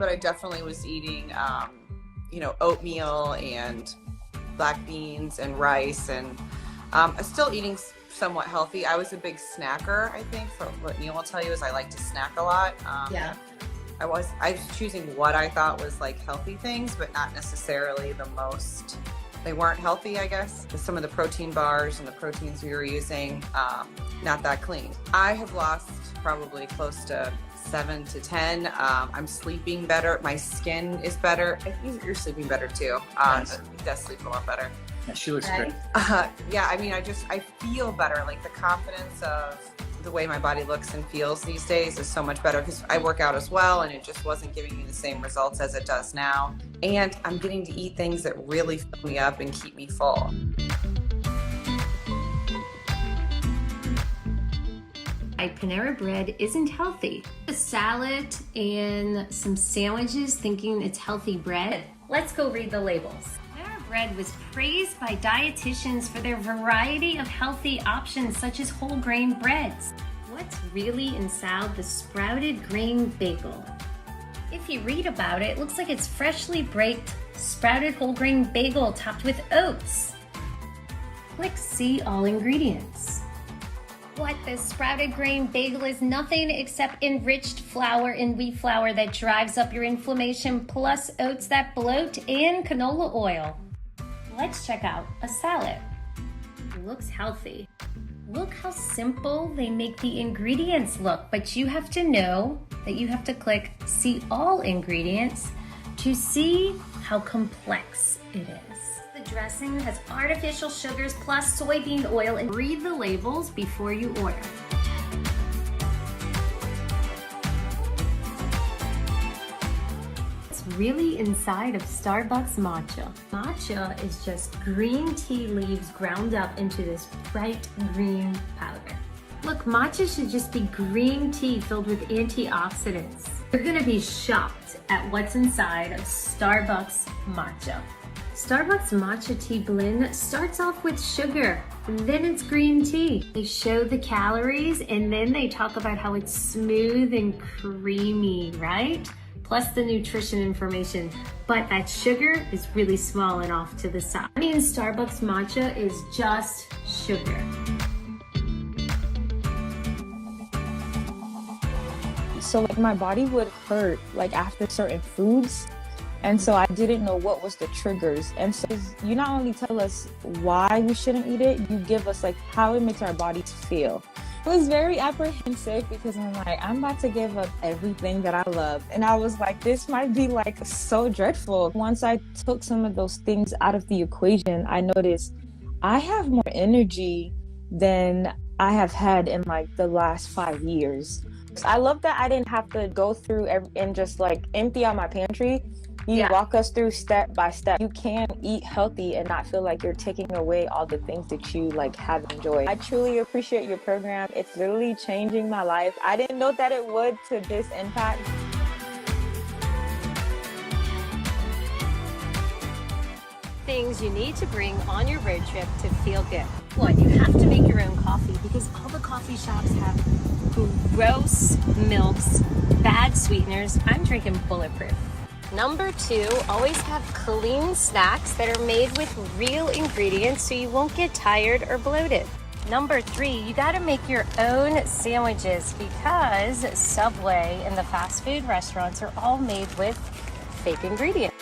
but I definitely was eating, oatmeal and black beans and rice, and I'm still eating somewhat healthy. I was a big snacker, I think, for what Neil will tell you is I like to snack a lot. Yeah. I was choosing what I thought was like healthy things, but not necessarily the most. They weren't healthy, I guess. Some of the protein bars and the proteins we were using, not that clean. I have lost probably close to 7 to 10. I'm sleeping better. My skin is better. I think you're sleeping better too. Nice. He does sleep a lot better. Yeah, she looks great. Yeah, I mean, I feel better. Like the confidence of the way my body looks and feels these days is so much better because I work out as well, and it just wasn't giving me the same results as it does now. And I'm getting to eat things that really fill me up and keep me full. Panera bread isn't healthy. A salad and some sandwiches thinking it's healthy bread. Let's go read the labels. Panera bread was praised by dietitians for their variety of healthy options such as whole grain breads. What's really inside the sprouted grain bagel? If you read about it, it looks like it's freshly baked sprouted whole grain bagel topped with oats. Click see all ingredients. What? The sprouted grain bagel is nothing except enriched flour and wheat flour that drives up your inflammation, plus oats that bloat and canola oil. Let's check out a salad. Looks healthy. Look how simple they make the ingredients look, but you have to know that you have to click see all ingredients to see how complex it is. The dressing has artificial sugars plus soybean oil, and read the labels before you order. It's really inside of Starbucks matcha. Matcha is just green tea leaves ground up into this bright green powder. Look, matcha should just be green tea filled with antioxidants. You're gonna be shocked at what's inside of Starbucks matcha. Starbucks matcha tea blend starts off with sugar, then it's green tea. They show the calories and then they talk about how it's smooth and creamy, right? Plus the nutrition information. But that sugar is really small and off to the side. I mean, Starbucks matcha is just sugar. So like my body would hurt like after certain foods. And so I didn't know what was the triggers. And so you not only tell us why we shouldn't eat it, you give us like how it makes our bodies feel. I was very apprehensive because I'm like, I'm about to give up everything that I love. And I was like, this might be like so dreadful. Once I took some of those things out of the equation, I noticed I have more energy than I have had in like the last 5 years. I love that I didn't have to go through and just like empty out my pantry. You walk us through step by step. You can eat healthy and not feel like you're taking away all the things that you like have enjoyed. I truly appreciate your program. It's literally changing my life. I didn't know that it would to this impact. Things you need to bring on your road trip to feel good. One, you have to make your own coffee because all the coffee shops have gross milks, bad sweeteners. I'm drinking Bulletproof. Number 2, always have clean snacks that are made with real ingredients so you won't get tired or bloated. Number 3, you gotta make your own sandwiches because Subway and the fast food restaurants are all made with fake ingredients.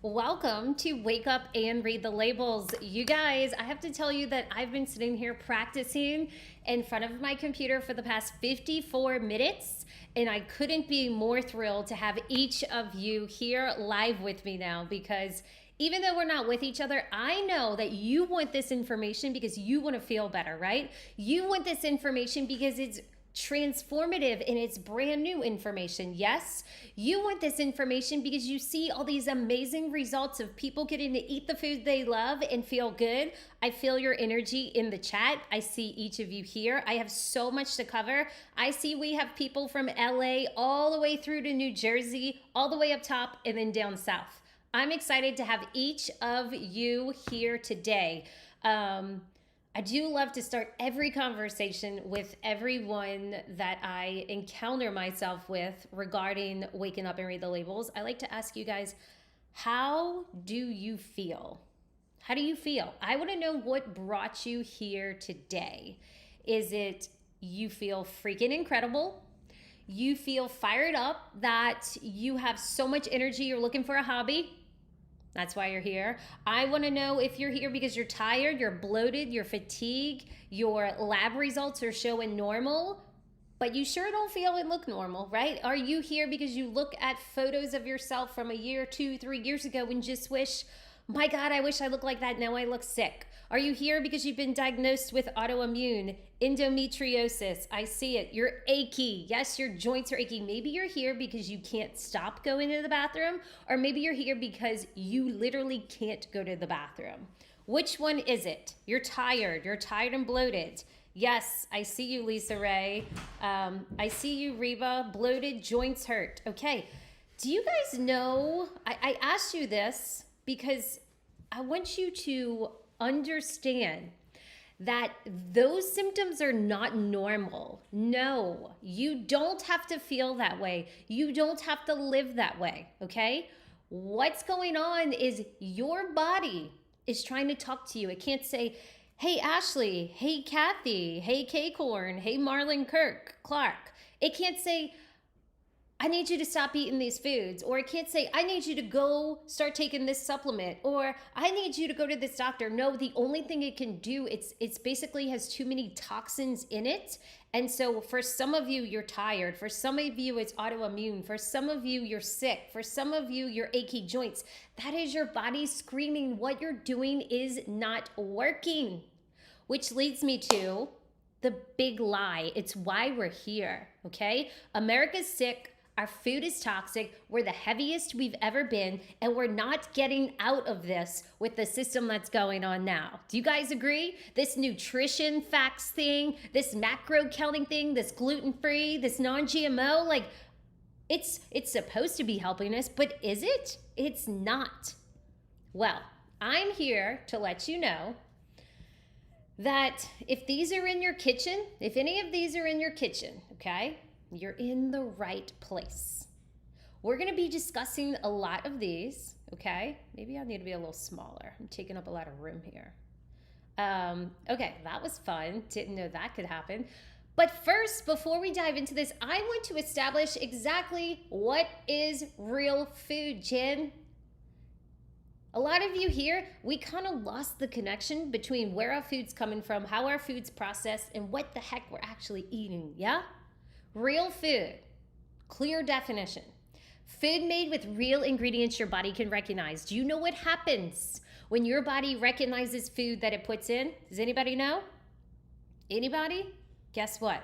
Welcome to Wake Up and Read the Labels. You guys, I have to tell you that I've been sitting here practicing in front of my computer for the past 54 minutes, and I couldn't be more thrilled to have each of you here live with me now, because even though we're not with each other, I know that you want this information because you want to feel better, right? You want this information because it's transformative and it's brand new information. Yes, you want this information because you see all these amazing results of people getting to eat the food they love and feel good. I feel your energy in the chat. I see each of you here. I have so much to cover. I see we have people from LA all the way through to New Jersey, all the way up top and then down south. I'm excited to have each of you here today. I do love to start every conversation with everyone that I encounter myself with regarding waking up and read the labels. I like to ask you guys, how do you feel? How do you feel? I want to know what brought you here today. Is it you feel freaking incredible? You feel fired up that you have so much energy, you're looking for a hobby? That's why you're here. I want to know if you're here because you're tired, you're bloated, you're fatigued, your lab results are showing normal, but you sure don't feel and look normal, right? Are you here because you look at photos of yourself from a year, 2, 3 years ago and just wish, my God, I wish I looked like that. Now I look sick. Are you here because you've been diagnosed with autoimmune, endometriosis? I see it. You're achy. Yes, your joints are achy. Maybe you're here because you can't stop going to the bathroom, or maybe you're here because you literally can't go to the bathroom. Which one is it? You're tired. You're tired and bloated. Yes, I see you, Lisa Ray. I see you, Reba. Bloated, joints hurt. Okay. Do you guys know, I asked you this because I want you to understand that those symptoms are not normal. No, you don't have to feel that way. You don't have to live that way, okay? What's going on is your body is trying to talk to you. It can't say, hey, Ashley, hey, Kathy, hey, K-Corn, hey, Marlon Clark. It can't say, I need you to stop eating these foods, or it can't say, I need you to go start taking this supplement, or I need you to go to this doctor. No, the only thing it can do, it's basically has too many toxins in it. And so for some of you, you're tired. For some of you, it's autoimmune. For some of you, you're sick. For some of you, you're achy joints. That is your body screaming what you're doing is not working, which leads me to the big lie. It's why we're here, okay? America's sick. Our food is toxic. We're the heaviest we've ever been, and we're not getting out of this with the system that's going on now. Do you guys agree? This nutrition facts thing, this macro counting thing, this gluten-free, this non-GMO, like it's supposed to be helping us, but is it? It's not. Well, I'm here to let you know that if these are in your kitchen, if any of these are in your kitchen, okay? You're in the right place. We're going to be discussing a lot of these, okay? Maybe I need to be a little smaller. I'm taking up a lot of room here. Okay, that was fun. Didn't know that could happen. But first, before we dive into this, I want to establish exactly what is real food, Jen. A lot of you here, we kind of lost the connection between where our food's coming from, how our food's processed, and what the heck we're actually eating, yeah? Real food, clear definition. Food made with real ingredients your body can recognize. Do you know what happens when your body recognizes food that it puts in? Does anybody know? Anybody? Guess what?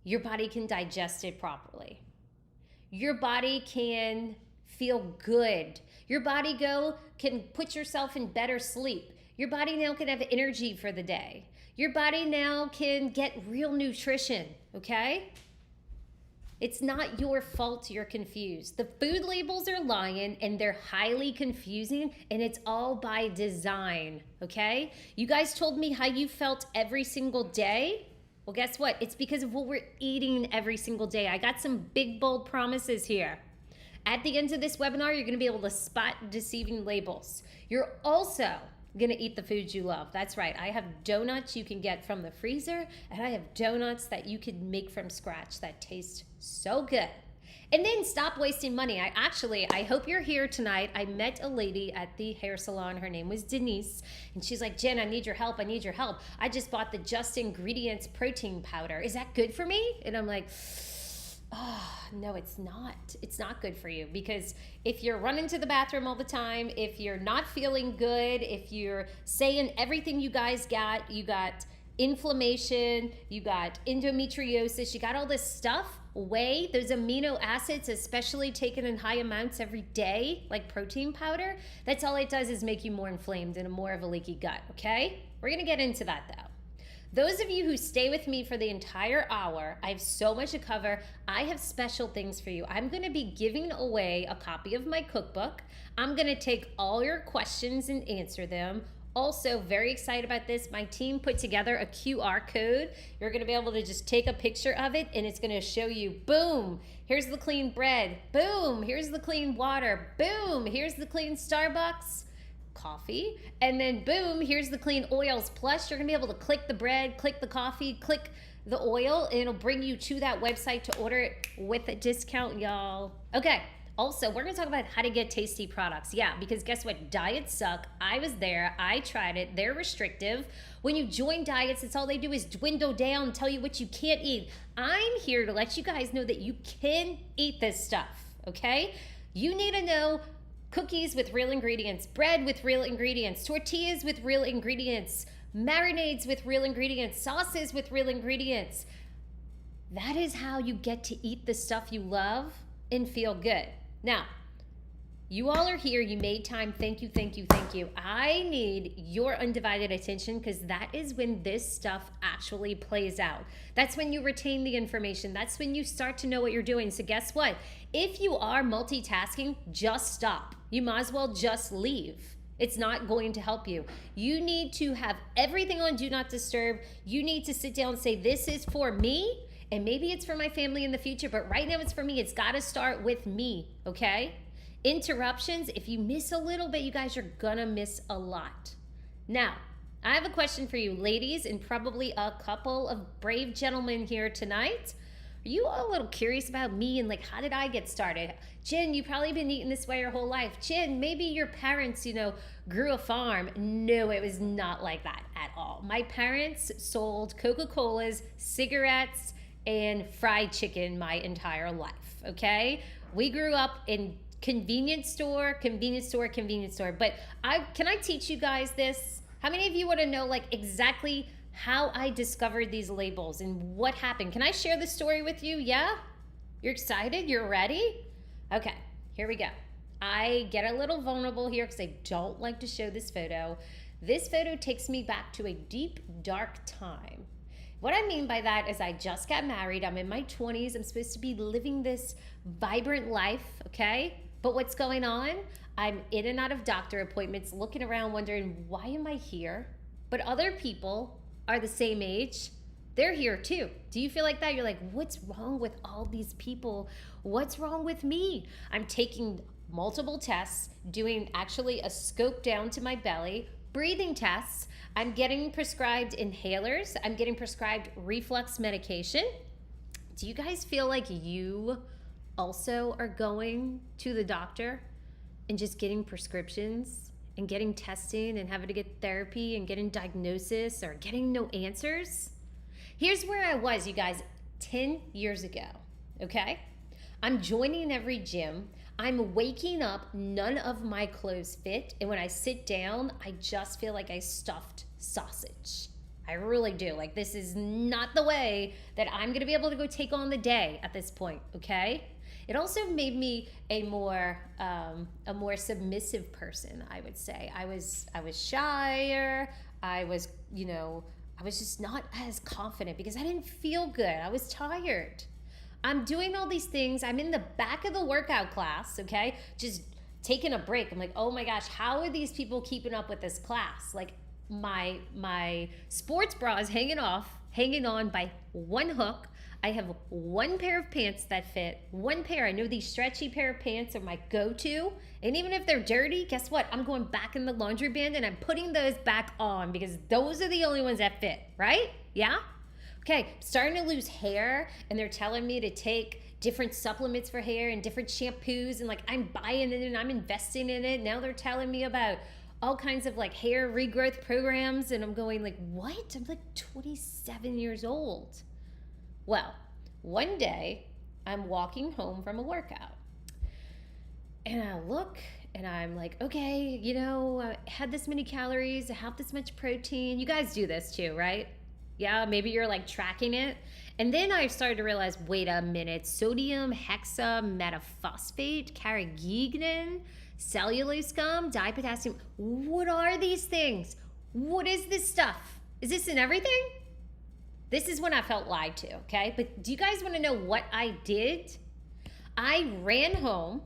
Your body can digest it properly. Your body can feel good. Your body can put yourself in better sleep. Your body now can have energy for the day. Your body now can get real nutrition, okay? It's not your fault you're confused. The food labels are lying and they're highly confusing, and it's all by design, okay? You guys told me how you felt every single day. Well, guess what? It's because of what we're eating every single day. I got some big, bold promises here. At the end of this webinar, you're gonna be able to spot deceiving labels. You're also gonna eat the foods you love. That's right. I have donuts you can get from the freezer, and I have donuts that you can make from scratch that taste so good. And then stop wasting money. I hope you're here tonight. I met a lady at the hair salon. Her name was Denise, and she's like, Jen, I need your help. I need your help. I just bought the Just Ingredients protein powder. Is that good for me? And I'm like, oh, no, it's not. It's not good for you, because if you're running to the bathroom all the time, if you're not feeling good, if you're saying everything you guys got, you got inflammation, you got endometriosis, you got all this stuff, whey, those amino acids, especially taken in high amounts every day, like protein powder, that's all it does is make you more inflamed and more of a leaky gut, okay? We're gonna get into that though. Those of you who stay with me for the entire hour, I have so much to cover. I have special things for you. I'm gonna be giving away a copy of my cookbook. I'm gonna take all your questions and answer them. Also, very excited about this. My team put together a QR code. You're gonna be able to just take a picture of it and it's gonna show you, boom, here's the clean bread. Boom, here's the clean water. Boom, here's the clean Starbucks coffee. And then boom, here's the clean oils. Plus, you're gonna be able to click the bread, click the coffee, click the oil, and it'll bring you to that website to order it with a discount, y'all. Okay. Also, we're gonna talk about how to get tasty products. Yeah, because guess what? Diets suck. I was there, I tried it, they're restrictive. When you join diets, it's all they do is dwindle down, tell you what you can't eat. I'm here to let you guys know that you can eat this stuff, okay? You need to know cookies with real ingredients, bread with real ingredients, tortillas with real ingredients, marinades with real ingredients, sauces with real ingredients. That is how you get to eat the stuff you love and feel good. Now, you all are here. You made time. Thank you, thank you, thank you. I need your undivided attention because that is when this stuff actually plays out. That's when you retain the information. That's when you start to know what you're doing. So guess what? If you are multitasking, just stop. You might as well just leave. It's not going to help you. You need to have everything on Do Not Disturb. You need to sit down and say, this is for me. And maybe it's for my family in the future, but right now it's for me. It's got to start with me, okay? Interruptions, if you miss a little bit, you guys are gonna miss a lot. Now, I have a question for you, ladies, and probably a couple of brave gentlemen here tonight. Are you all a little curious about me and like, how did I get started? Jen, you've probably been eating this way your whole life. Jen, maybe your parents, grew a farm. No, it was not like that at all. My parents sold Coca-Colas, cigarettes, and fried chicken my entire life, okay? We grew up in convenience store. But can I teach you guys this? How many of you want to know like exactly how I discovered these labels and what happened? Can I share the story with you? Yeah? You're excited? You're ready? Okay, here we go. I get a little vulnerable here because I don't like to show this photo. This photo takes me back to a deep, dark time. What I mean by that is I just got married. I'm in my 20s. I'm supposed to be living this vibrant life, okay? But what's going on? I'm in and out of doctor appointments, looking around wondering, why am I here? But other people are the same age. They're here too. Do you feel like that? You're like, what's wrong with all these people? What's wrong with me? I'm taking multiple tests, doing actually a scope down to my belly, breathing tests. I'm getting prescribed inhalers. I'm getting prescribed reflux medication. Do you guys feel like you also are going to the doctor and just getting prescriptions and getting testing and having to get therapy and getting diagnosis or getting no answers? Here's where I was, you guys, 10 years ago, okay? I'm joining every gym. I'm waking up, none of my clothes fit, and when I sit down, I just feel like I stuffed sausage. I really do. Like, this is not the way that I'm gonna be able to go take on the day at this point, okay? It also made me a more submissive person, I would say. I was shyer. I was just not as confident because I didn't feel good. I was tired. I'm doing all these things. I'm in the back of the workout class, okay? Just taking a break. I'm like, oh my gosh, how are these people keeping up with this class? Like, my sports bra is hanging on by one hook. I have one pair of pants that fit, one pair. I know these stretchy pair of pants are my go-to. And even if they're dirty, guess what? I'm going back in the laundry bin and I'm putting those back on because those are the only ones that fit, right? Yeah? Okay, starting to lose hair and they're telling me to take different supplements for hair and different shampoos and like I'm buying it and I'm investing in it. Now they're telling me about all kinds of like hair regrowth programs and I'm going like, what? I'm like 27 years old. Well, one day I'm walking home from a workout and I look and I'm like, okay, I had this many calories, I have this much protein. You guys do this too, right? Yeah, maybe you're like tracking it. And then I started to realize, wait a minute, sodium hexametaphosphate, carrageenan, cellulose gum, dipotassium. What are these things? What is this stuff? Is this in everything? This is when I felt lied to, okay? But do you guys want to know what I did? I ran home,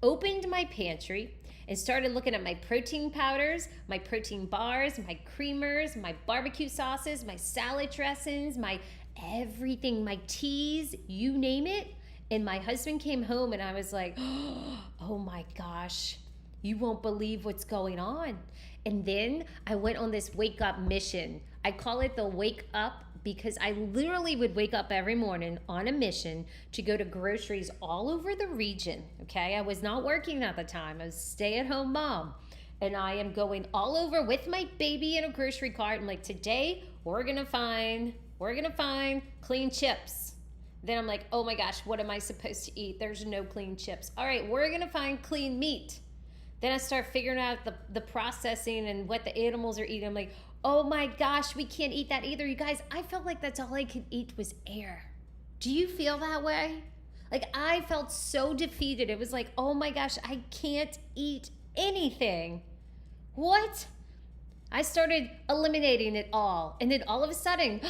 opened my pantry, and started looking at my protein powders, my protein bars, my creamers, my barbecue sauces, my salad dressings, my everything, my teas, you name it. And my husband came home and I was like, oh my gosh, you won't believe what's going on. And then I went on this wake up mission. I call it the wake up because I literally would wake up every morning on a mission to go to groceries all over the region, okay? I was not working at the time. I was a stay-at-home mom. And I am going all over with my baby in a grocery cart. I'm like, today we're gonna find clean chips. Then I'm like, oh my gosh, what am I supposed to eat? There's no clean chips. All right, we're gonna find clean meat. Then I start figuring out the processing and what the animals are eating. I'm like, oh my gosh, we can't eat that either. You guys, I felt like that's all I could eat was air. Do you feel that way? Like I felt so defeated. It was like, oh my gosh, I can't eat anything. What? I started eliminating it all. And then all of a sudden,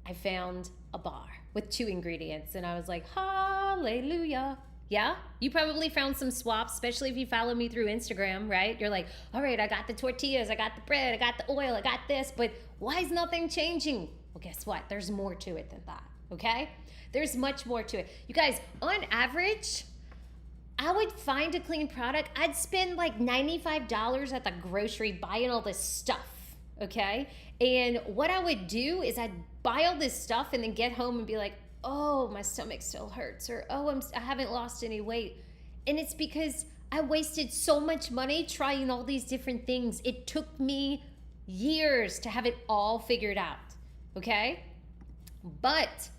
I found a bar with 2 ingredients. And I was like, hallelujah. Yeah, you probably found some swaps, especially if you follow me through Instagram, right? You're like, all right, I got the tortillas, I got the bread, I got the oil, I got this, but why is nothing changing? Well, guess what? There's more to it than that, okay? There's much more to it. You guys, on average, I would find a clean product. I'd spend like $95 at the grocery buying all this stuff, okay? And what I would do is I'd buy all this stuff and then get home and be like, oh, my stomach still hurts, or oh, I haven't lost any weight. And it's because I wasted so much money trying all these different things. It took me years to have it all figured out, okay? But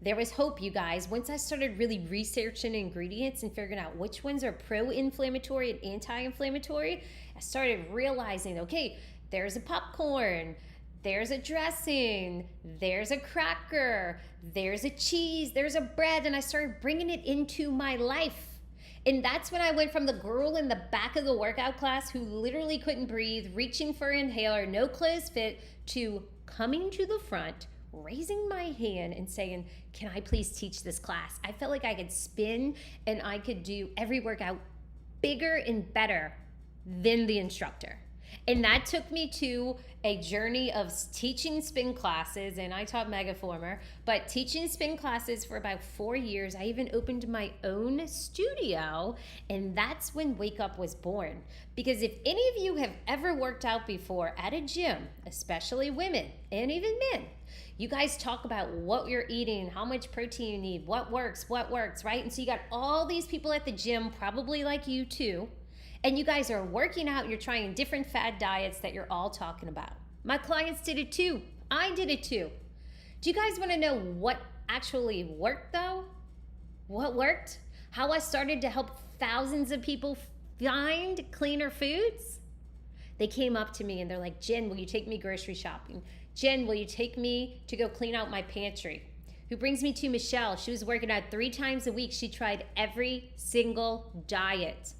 there was hope, you guys. Once I started really researching ingredients and figuring out which ones are pro-inflammatory and anti-inflammatory, I started realizing, okay, there's a popcorn, there's a dressing, there's a cracker, there's a cheese, there's a bread, and I started bringing it into my life. And that's when I went from the girl in the back of the workout class who literally couldn't breathe, reaching for an inhaler, no clothes fit, to coming to the front, raising my hand and saying, can I please teach this class? I felt like I could spin and I could do every workout bigger and better than the instructor. And that took me to a journey of teaching spin classes, and I taught Megaformer, but teaching spin classes for about 4 years. I even opened my own studio, and that's when Wake Up was born. Because if any of you have ever worked out before at a gym, especially women and even men, you guys talk about what you're eating, how much protein you need, what works, right? And so you got all these people at the gym, probably like you too, and you guys are working out and you're trying different fad diets that you're all talking about. My clients did it too. I did it too. Do you guys want to know what actually worked though? What worked? How I started to help thousands of people find cleaner foods? They came up to me and they're like, Jen, will you take me grocery shopping? Jen, will you take me to go clean out my pantry? Who brings me to Michelle. She was working out 3 times a week. She tried every single diet.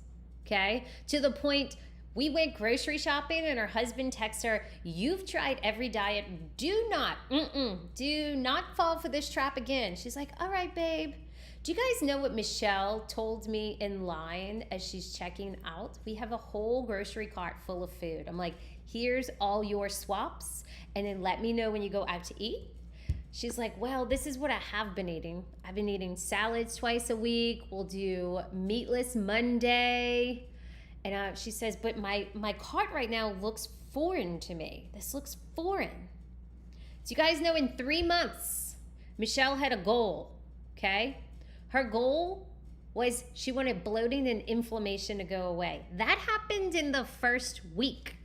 Okay, to the point we went grocery shopping and her husband texts her, you've tried every diet. Do not fall for this trap again. She's like, all right, babe. Do you guys know what Michelle told me in line as she's checking out? We have a whole grocery cart full of food. I'm like, here's all your swaps, and then let me know when you go out to eat. She's like, well, this is what I have been eating. I've been eating salads twice a week. We'll do meatless Monday. And she says, but my cart right now looks foreign to me. This looks foreign. So you guys know in 3 months, Michelle had a goal, okay? Her goal was she wanted bloating and inflammation to go away. That happened in the first week.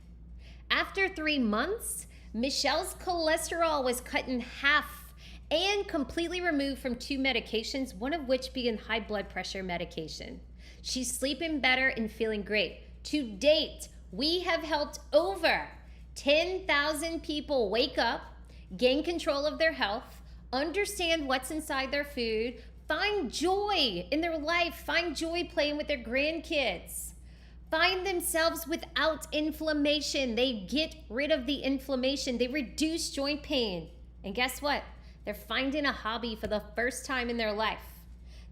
After 3 months, Michelle's cholesterol was cut in half and completely removed from 2 medications, one of which being high blood pressure medication. She's sleeping better and feeling great. To date, we have helped over 10,000 people wake up, gain control of their health, understand what's inside their food, find joy in their life, find joy playing with their grandkids, find themselves without inflammation. They get rid of the inflammation. They reduce joint pain. And guess what? They're finding a hobby for the first time in their life.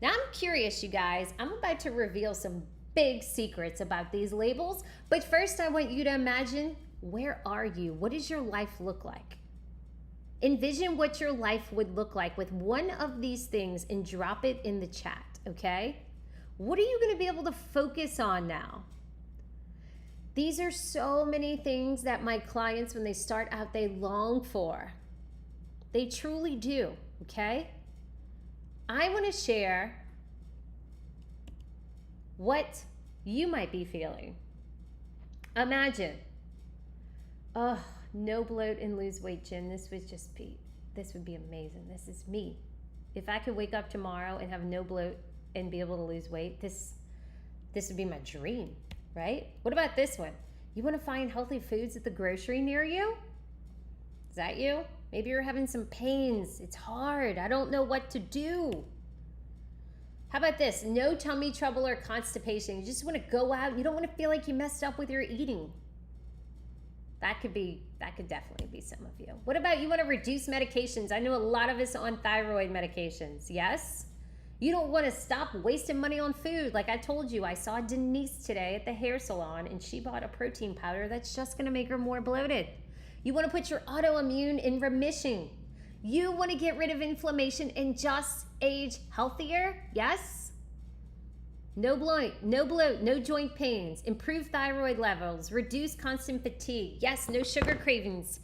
Now I'm curious, you guys. I'm about to reveal some big secrets about these labels. But first, I want you to imagine, where are you? What does your life look like? Envision what your life would look like with one of these things and drop it in the chat, okay? What are you going to be able to focus on now? These are so many things that my clients, when they start out, they long for. They truly do, okay? I want to share what you might be feeling. Imagine, oh, no bloat and lose weight, Jen. This would be amazing. This is me. If I could wake up tomorrow and have no bloat and be able to lose weight, this would be my dream, right? What about this one? You want to find healthy foods at the grocery near you? Is that you? Maybe you're having some pains. It's hard. I don't know what to do. How about this? No tummy trouble or constipation. You just want to go out. You don't want to feel like you messed up with your eating. That could definitely be some of you. What about you want to reduce medications? I know a lot of us on thyroid medications. Yes? You don't want to stop wasting money on food. Like I told you, I saw Denise today at the hair salon and she bought a protein powder that's just going to make her more bloated. You want to put your autoimmune in remission. You want to get rid of inflammation and just age healthier? Yes? No bloat, no joint pains, improve thyroid levels, reduce constant fatigue. Yes, no sugar cravings.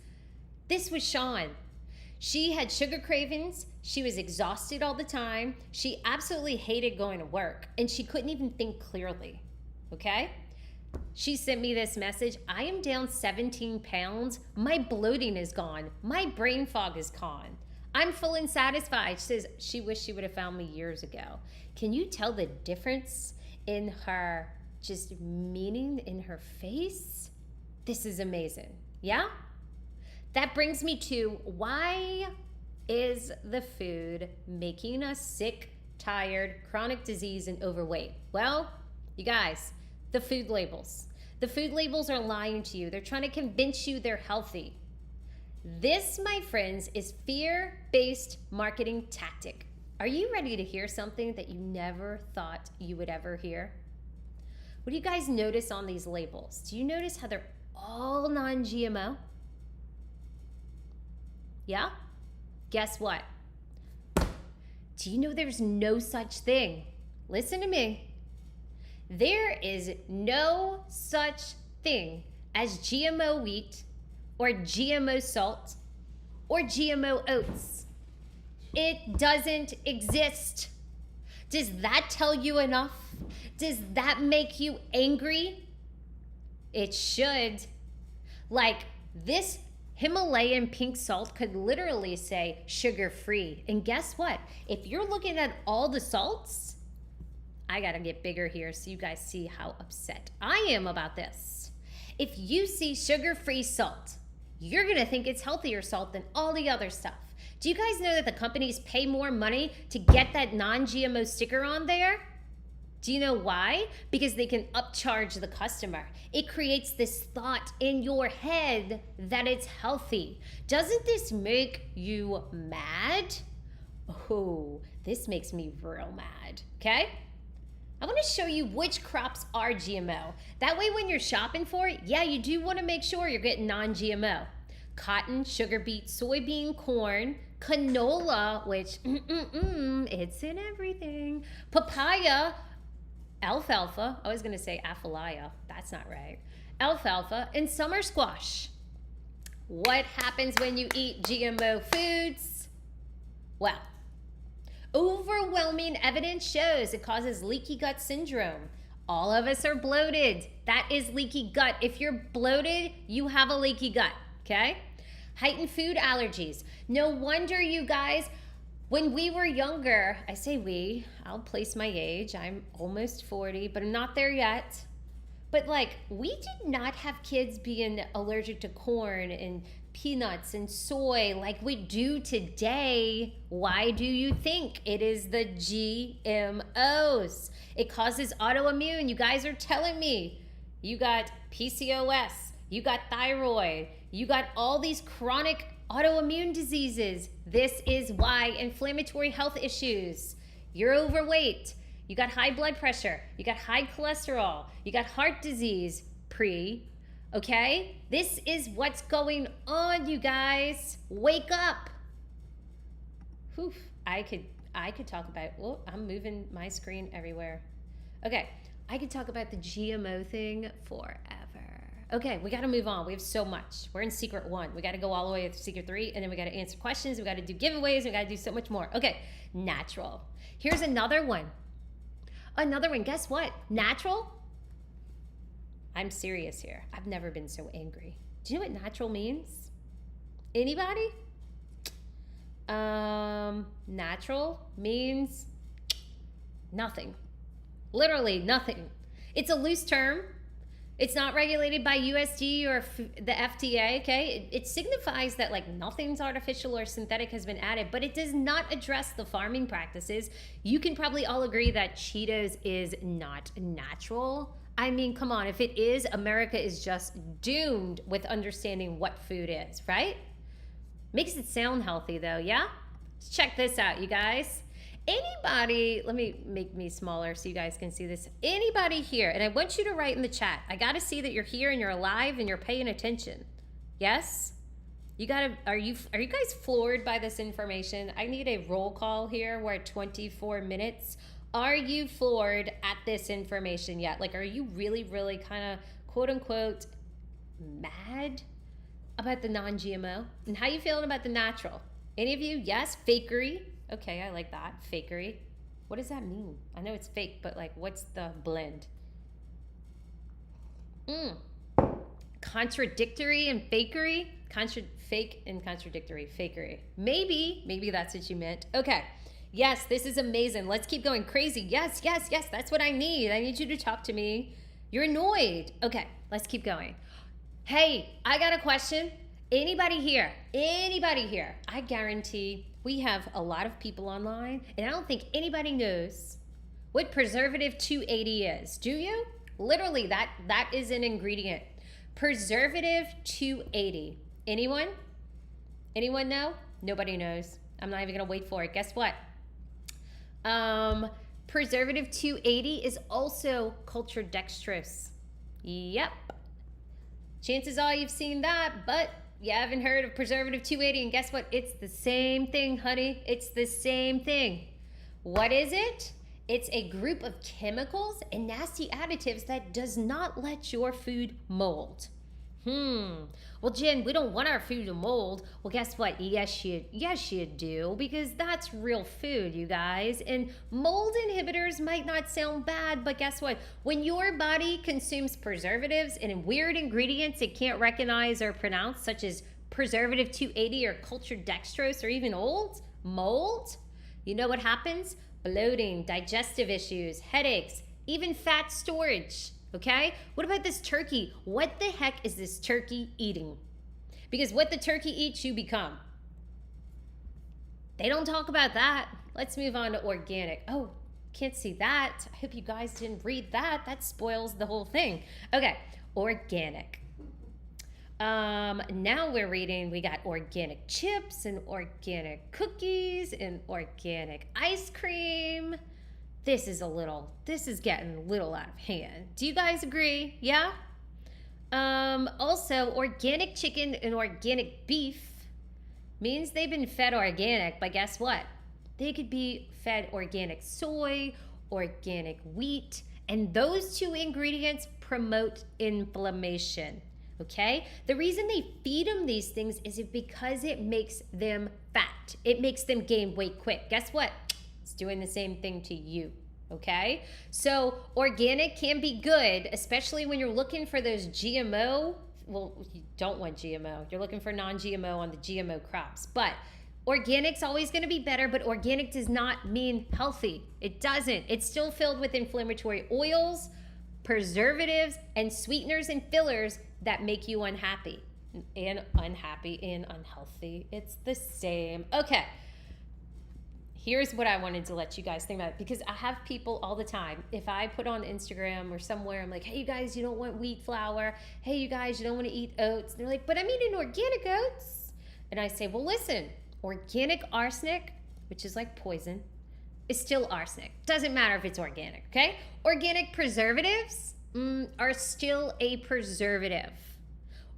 This was Sean. She had sugar cravings. She was exhausted all the time. She absolutely hated going to work and she couldn't even think clearly. Okay? She sent me this message. I am down 17 pounds. My bloating is gone. My brain fog is gone. I'm full and satisfied. She says she wished she would have found me years ago. Can you tell the difference in her just meaning in her face? This is amazing. Yeah? That brings me to, why is the food making us sick, tired, chronic disease, and overweight? Well, you guys, the food labels. The food labels are lying to you. They're trying to convince you they're healthy. This, my friends, is fear-based marketing tactic. Are you ready to hear something that you never thought you would ever hear? What do you guys notice on these labels? Do you notice how they're all non-GMO? Yeah? Guess what? Do you know there's no such thing? Listen to me. There is no such thing as GMO wheat or GMO salt or GMO oats. It doesn't exist. Does that tell you enough? Does that make you angry? It should. Like, this Himalayan pink salt could literally say sugar-free. And guess what? If you're looking at all the salts, I gotta get bigger here so you guys see how upset I am about this. If you see sugar-free salt, you're gonna think it's healthier salt than all the other stuff. Do you guys know that the companies pay more money to get that non-GMO sticker on there? Do you know why? Because they can upcharge the customer. It creates this thought in your head that it's healthy. Doesn't this make you mad? Oh, this makes me real mad, okay? I want to show you which crops are GMO. That way when you're shopping for it, yeah, you do want to make sure you're getting non-GMO. Cotton, sugar beet, soybean, corn, canola, which, it's in everything. Papaya, alfalfa, I was going to say aphalia, that's not right. Alfalfa, and summer squash. What happens when you eat GMO foods? Well, overwhelming evidence shows it causes leaky gut syndrome. All of us are bloated. That is leaky gut. If you're bloated, you have a leaky gut, okay? Heightened food allergies. No wonder, you guys, when we were younger, I say we, I'll place my age. I'm almost 40, but I'm not there yet. But like, we did not have kids being allergic to corn and peanuts and soy like we do today. Why do you think? It is the GMOs. It causes autoimmune. You guys are telling me you got PCOS, you got thyroid, you got all these chronic autoimmune diseases. This is why. Inflammatory health issues. You're overweight. You got high blood pressure. You got high cholesterol. You got heart disease, pre. Okay? This is what's going on, you guys. Wake up. Whew. I could talk about, oh, I'm moving my screen everywhere. Okay. I could talk about the GMO thing forever. Okay, we got to move on. We have so much. We're in secret 1. We got to go all the way to secret 3, and then we got to answer questions. We got to do giveaways. We got to do so much more. Okay, natural. Here's another one. Another one. Guess what? Natural. I'm serious here. I've never been so angry. Do you know what natural means? Anybody? Natural means nothing. Literally nothing. It's a loose term. It's not regulated by USD or the FDA, okay? It signifies that like nothing's artificial or synthetic has been added, but it does not address the farming practices. You can probably all agree that Cheetos is not natural. I mean, come on, if it is, America is just doomed with understanding what food is, right? Makes it sound healthy though, yeah? Let's check this out, you guys. Anybody, let me make me smaller so you guys can see this. Anybody here, and I want you to write in the chat. I got to see that you're here and you're alive and you're paying attention. Yes? You got to, are you guys floored by this information? I need a roll call here. We're at 24 minutes. Are you floored at this information yet? Like, are you really, really kind of quote unquote mad about the non-GMO? And how you feeling about the natural? Any of you? Yes? Fakery? Okay, I like that. Fakery. What does that mean? I know it's fake, but like, what's the blend? Contradictory and fakery? Fake and contradictory. Fakery. Maybe that's what you meant. Okay. Yes, this is amazing. Let's keep going. Crazy. Yes. That's what I need. I need you to talk to me. You're annoyed. Okay, let's keep going. Hey, I got a question. Anybody here? I guarantee we have a lot of people online, and I don't think anybody knows what preservative 280 is. Do you? Literally, that is an ingredient. Preservative 280. Anyone? Anyone know? Nobody knows. I'm not even gonna wait for it. Guess what? Preservative 280 is also cultured dextrose. Yep. Chances are you've seen that, but you haven't heard of preservative 280, and guess what? It's the same thing, honey. It's the same thing. What is it? It's a group of chemicals and nasty additives that does not let your food mold. Well, Jen, we don't want our food to mold. Well, guess what? Yes, you do, because that's real food, you guys. And mold inhibitors might not sound bad, but guess what? When your body consumes preservatives and weird ingredients it can't recognize or pronounce, such as preservative 280 or cultured dextrose or even mold, you know what happens? Bloating, digestive issues, headaches, even fat storage. Okay? What about this turkey? What the heck is this turkey eating? Because what the turkey eats, you become. They don't talk about that. Let's move on to organic. Oh, can't see that. I hope you guys didn't read that. That spoils the whole thing. Okay, organic. Now we're reading, we got organic chips and organic cookies and organic ice cream. This is getting a little out of hand. Do you guys agree? Yeah? Also, organic chicken and organic beef means they've been fed organic, but guess what? They could be fed organic soy, organic wheat, and those two ingredients promote inflammation, okay? The reason they feed them these things is because it makes them fat. It makes them gain weight quick. Guess what? It's doing the same thing to you, okay? So organic can be good, especially when you're looking for those GMO. Well, you don't want GMO. You're looking for non-GMO on the GMO crops. But organic's always going to be better, but organic does not mean healthy. It doesn't. It's still filled with inflammatory oils, preservatives, and sweeteners and fillers that make you unhappy and unhealthy. It's the same. Okay. Here's what I wanted to let you guys think about, because I have people all the time. If I put on Instagram or somewhere, I'm like, hey, you guys, you don't want wheat flour. Hey, you guys, you don't want to eat oats. And they're like, but I'm eating organic oats. And I say, well, listen, organic arsenic, which is like poison, is still arsenic. Doesn't matter if it's organic, okay? Organic preservatives are still a preservative.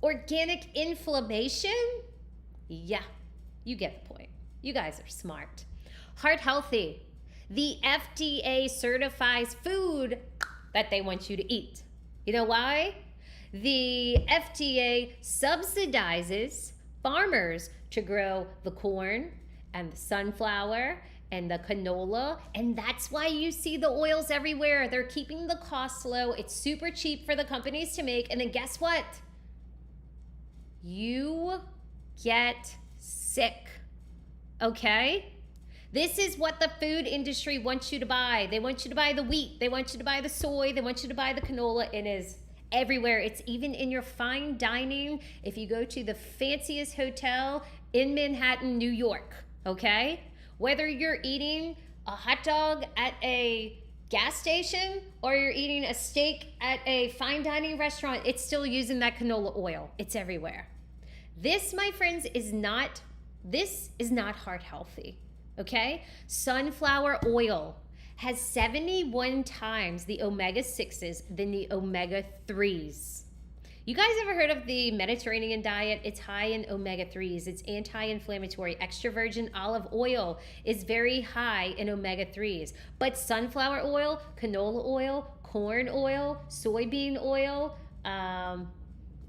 Organic inflammation, yeah, you get the point. You guys are smart. Heart healthy. The FDA certifies food that they want you to eat. You know why? The FDA subsidizes farmers to grow the corn and the sunflower and the canola, and that's why you see the oils everywhere. They're keeping the costs low. It's super cheap for the companies to make, and then guess what? You get sick, okay? This is what the food industry wants you to buy. They want you to buy the wheat. They want you to buy the soy. They want you to buy the canola. It is everywhere. It's even in your fine dining. If you go to the fanciest hotel in Manhattan, New York, okay? Whether you're eating a hot dog at a gas station or you're eating a steak at a fine dining restaurant, it's still using that canola oil. It's everywhere. This, my friends, is not heart healthy, okay? Sunflower oil has 71 times the omega-6s than the omega-3s. You guys ever heard of the Mediterranean diet? It's high in omega-3s. It's anti-inflammatory. Extra virgin olive oil is very high in omega-3s. But sunflower oil, canola oil, corn oil, soybean oil, I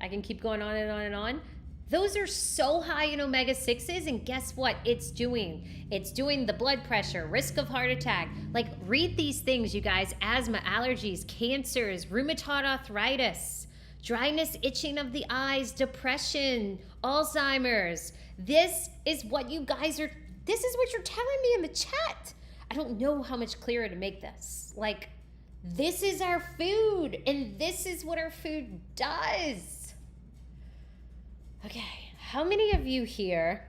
can keep going on and on and on. Those are so high in omega-6s, and guess what it's doing? It's doing the blood pressure, risk of heart attack. Like, read these things, you guys. Asthma, allergies, cancers, rheumatoid arthritis, dryness, itching of the eyes, depression, Alzheimer's. This is what you're telling me in the chat. I don't know how much clearer to make this. Like, this is our food, and this is what our food does. Okay, how many of you here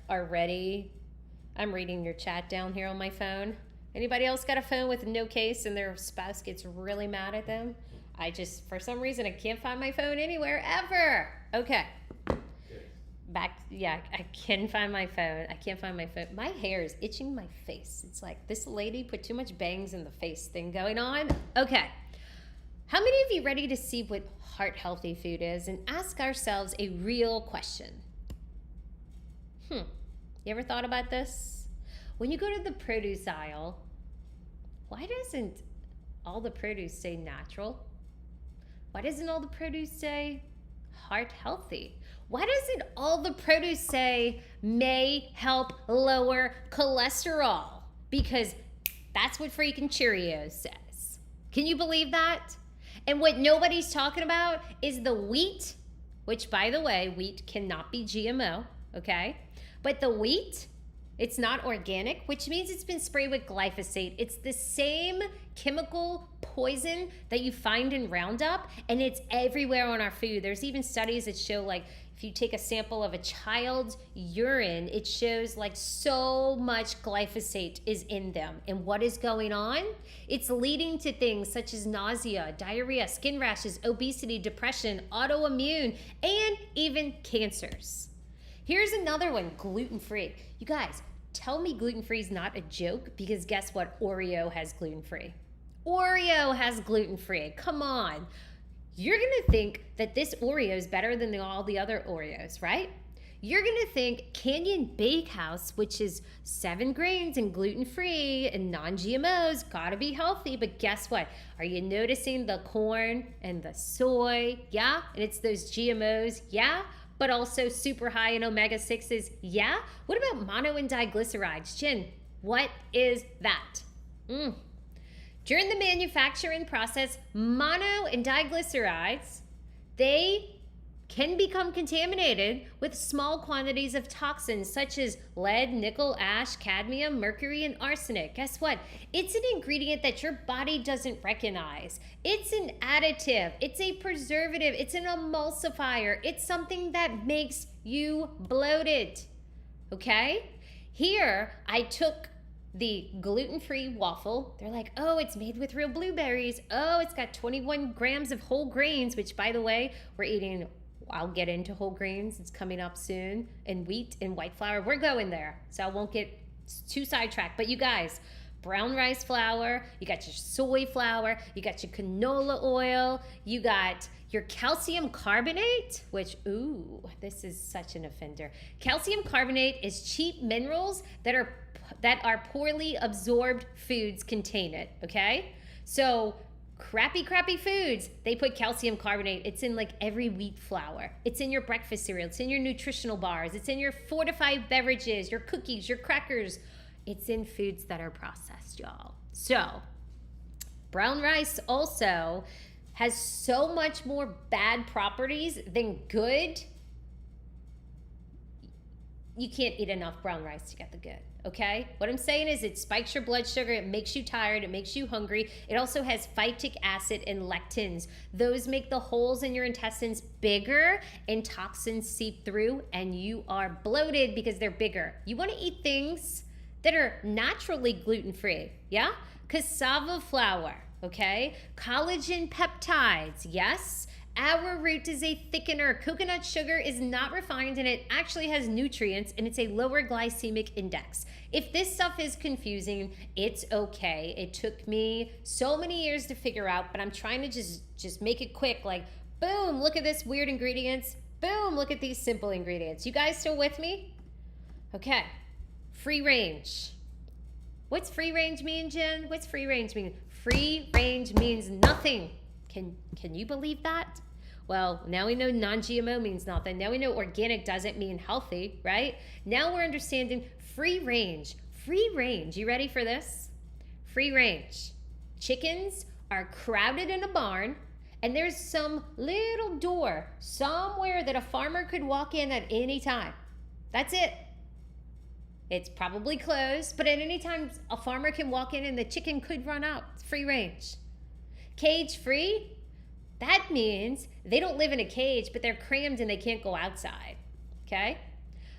are ready? I'm reading your chat down here on my phone. Anybody else got a phone with no case and their spouse gets really mad at them? For some reason, I can't find my phone anywhere ever. Okay. I can't find my phone. My hair is itching my face. It's like this lady put too much bangs in the face thing going on. Okay. How many of you ready to see what heart healthy food is and ask ourselves a real question? You ever thought about this? When you go to the produce aisle, why doesn't all the produce say natural? Why doesn't all the produce say heart healthy? Why doesn't all the produce say may help lower cholesterol? Because that's what freaking Cheerios says. Can you believe that? And what nobody's talking about is the wheat, which, by the way, wheat cannot be GMO, okay? But the wheat, it's not organic, which means it's been sprayed with glyphosate. It's the same chemical poison that you find in Roundup, and it's everywhere on our food. There's even studies that show, like, if you take a sample of a child's urine, it shows like so much glyphosate is in them. And what is going on? It's leading to things such as nausea, diarrhea, skin rashes, obesity, depression, autoimmune, and even cancers. Here's another one, gluten-free. You guys, tell me gluten-free is not a joke, because guess what? Oreo has gluten-free. Oreo has gluten-free. Come on. You're going to think that this Oreo is better than all the other Oreos, right? You're going to think Canyon Bakehouse, which is 7 grains and gluten-free and non-GMOs, got to be healthy. But guess what? Are you noticing the corn and the soy? Yeah. And it's those GMOs? Yeah. But also super high in omega-6s? Yeah. What about mono and diglycerides? Jen, what is that? During the manufacturing process, mono and diglycerides, they can become contaminated with small quantities of toxins such as lead, nickel, ash, cadmium, mercury, and arsenic. Guess what? It's an ingredient that your body doesn't recognize. It's an additive. It's a preservative. It's an emulsifier. It's something that makes you bloated. Okay? Here, I took the gluten-free waffle. They're like, oh, it's made with real blueberries. Oh, it's got 21 grams of whole grains, which, by the way, we're eating. I'll get into whole grains. It's coming up soon. And wheat and white flour. We're going there. So I won't get It's too sidetracked. But you guys, brown rice flour, you got your soy flour, you got your canola oil, you got your calcium carbonate, which, ooh, this is such an offender. Calcium carbonate is cheap minerals that are poorly absorbed foods contain it, okay? So crappy foods, they put calcium carbonate. It's in like every wheat flour. It's in your breakfast cereal. It's in your nutritional bars. It's in your fortified beverages, your cookies, your crackers. It's in foods that are processed, y'all. So brown rice also has so much more bad properties than good. You can't eat enough brown rice to get the good, okay? What I'm saying is it spikes your blood sugar, it makes you tired, it makes you hungry. It also has phytic acid and lectins. Those make the holes in your intestines bigger and toxins seep through and you are bloated because they're bigger. You wanna eat things that are naturally gluten-free, yeah? Cassava flour, okay? Collagen peptides, yes? Arrowroot is a thickener. Coconut sugar is not refined and it actually has nutrients and it's a lower glycemic index. If this stuff is confusing, it's okay. It took me so many years to figure out, but I'm trying to just make it quick. Like, boom, look at this weird ingredients. Boom, look at these simple ingredients. You guys still with me? Okay, free range. What's free range mean, Jen? What's free range mean? Free range means nothing. Can you believe that? Well, now we know non-GMO means nothing. Now we know organic doesn't mean healthy, right? Now we're understanding free range. Free range, you ready for this? Free range. Chickens are crowded in a barn and there's some little door somewhere that a farmer could walk in at any time. That's it. It's probably closed, but at any time a farmer can walk in and the chicken could run out. It's free range. Cage free, that means they don't live in a cage, but they're crammed and they can't go outside, okay?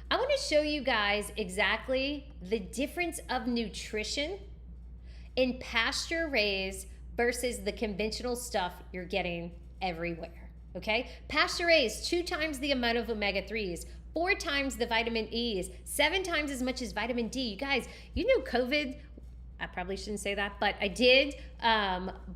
I wanna show you guys exactly the difference of nutrition in pasture raised versus the conventional stuff you're getting everywhere, okay? Pasture raised, 2 times the amount of omega-3s, 4 times the vitamin E's, 7 times as much as vitamin D. You guys, you know COVID, I probably shouldn't say that, but I did,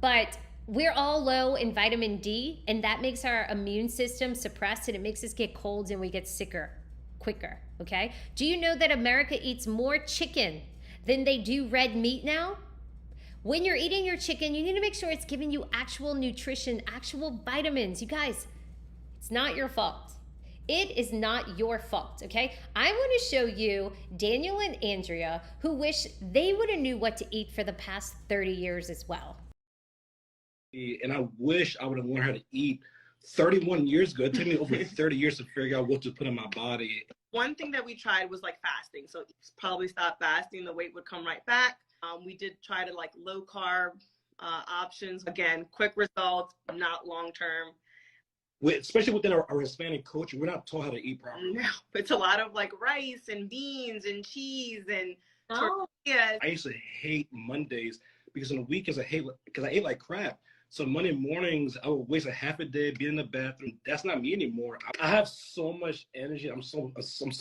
but we're all low in vitamin D and that makes our immune system suppressed and it makes us get colds and we get sicker quicker, okay? Do you know that America eats more chicken than they do red meat now? When you're eating your chicken, you need to make sure it's giving you actual nutrition, actual vitamins. You guys, it's not your fault. It is not your fault, okay? I want to show you Daniel and Andrea who wish they would have knew what to eat for the past 30 years as well. And I wish I would have learned how to eat 31 years ago. It took me over 30 years to figure out what to put in my body. One thing that we tried was like fasting. So probably stop fasting, the weight would come right back. We did try to like low carb options. Again, quick results, not long term. Especially within our Hispanic culture, we're not taught how to eat properly. No, it's a lot of like rice and beans and cheese and tortillas. I used to hate Mondays because on the weekends I ate like crap. So Monday mornings, I would waste a half a day being in the bathroom. That's not me anymore. I have so much energy. I'm so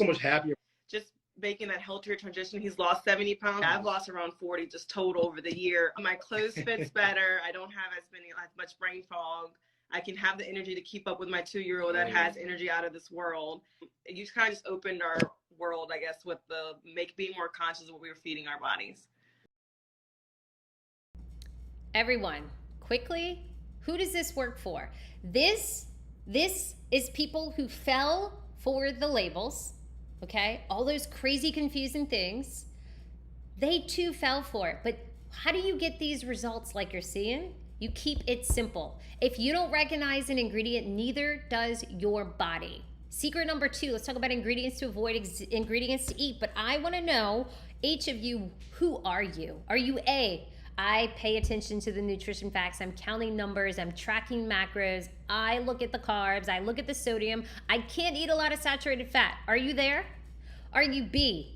much happier. Just making that healthier transition. He's lost 70 pounds. I've lost around 40 just total over the year. My clothes fits better. I don't have as much brain fog. I can have the energy to keep up with my 2-year-old that has energy out of this world. You kind of just opened our world, I guess, with being more conscious of what we were feeding our bodies. Everyone, quickly, who does this work for? This is people who fell for the labels, okay? All those crazy, confusing things. They too fell for it. But how do you get these results like you're seeing? You keep it simple. If you don't recognize an ingredient, neither does your body. Secret number 2, let's talk about ingredients to avoid, ingredients to eat. But I wanna know, each of you, who are you? Are you A, I pay attention to the nutrition facts, I'm counting numbers, I'm tracking macros, I look at the carbs, I look at the sodium, I can't eat a lot of saturated fat. Are you there? Are you B?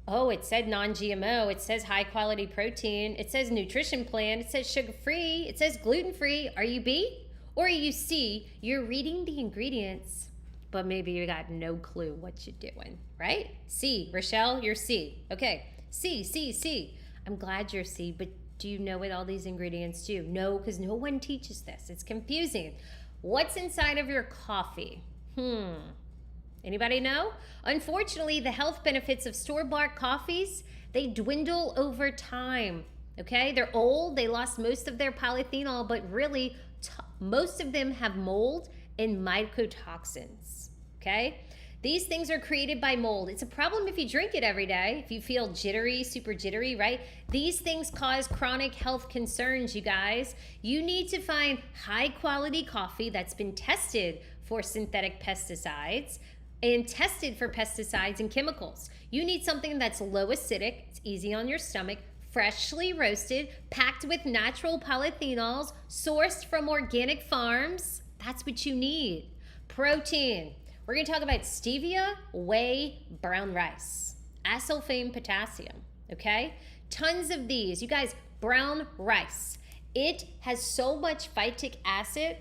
Oh, it said non-GMO, it says high quality protein, it says nutrition plan, it says sugar-free, it says gluten-free. Are you B? Or are you C? You're reading the ingredients, but maybe you got no clue what you're doing, right? C, Rochelle, you're C. Okay, C. I'm glad you're C, but do you know what all these ingredients do? No, because no one teaches this. It's confusing. What's inside of your coffee? Anybody know? Unfortunately, the health benefits of store-bought coffees, they dwindle over time. Okay, they're old, they lost most of their polyphenol, but really most of them have mold and mycotoxins. Okay, these things are created by mold. It's a problem if you drink it every day, if you feel jittery, super jittery, right? These things cause chronic health concerns, you guys. You need to find high quality coffee that's been tested for synthetic pesticides and tested for pesticides and chemicals. You need something that's low acidic, it's easy on your stomach, freshly roasted, packed with natural polyphenols, sourced from organic farms. That's what you need. Protein. We're gonna talk about stevia, whey, brown rice, acesulfame potassium, okay? Tons of these. You guys, brown rice. It has so much phytic acid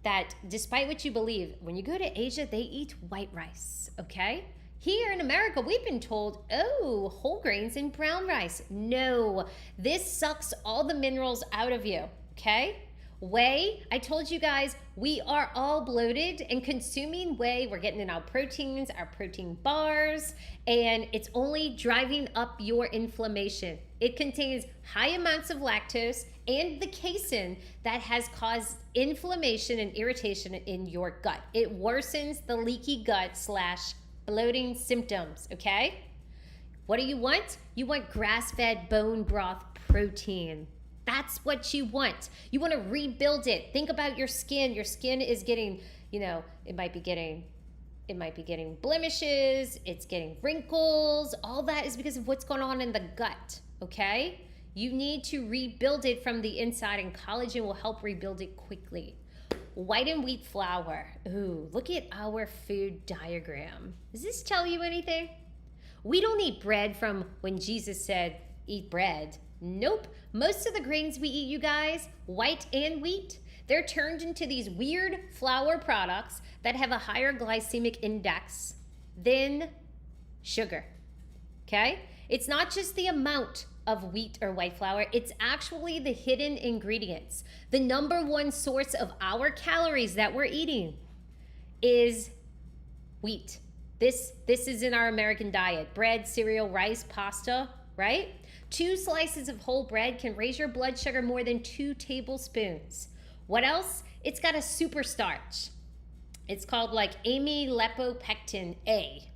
that despite what you believe, when you go to Asia, they eat white rice, okay? Here in America, we've been told, oh, whole grains and brown rice. No, this sucks all the minerals out of you, okay? Whey, I told you guys, we are all bloated, and consuming whey, we're getting in our proteins, our protein bars, and it's only driving up your inflammation. It contains high amounts of lactose and the casein that has caused inflammation and irritation in your gut. It worsens the leaky gut / bloating symptoms, okay? What do you want? You want grass-fed bone broth protein. That's what you want. You want to rebuild it. Think about your skin. Your skin is getting, it might be getting blemishes, it's getting wrinkles. All that is because of what's going on in the gut, okay? You need to rebuild it from the inside, and collagen will help rebuild it quickly. White and wheat flour. Ooh, look at our food diagram. Does this tell you anything? We don't eat bread from when Jesus said, eat bread. Nope. Most of the grains we eat, you guys, white and wheat, they're turned into these weird flour products that have a higher glycemic index than sugar, okay? It's not just the amount of wheat or white flour, it's actually the hidden ingredients. The number one source of our calories that we're eating is wheat. This is in our American diet. Bread, cereal, rice, pasta, right? 2 slices of whole bread can raise your blood sugar more than 2 tablespoons. What else? It's got a super starch. It's called like amylipopectin A,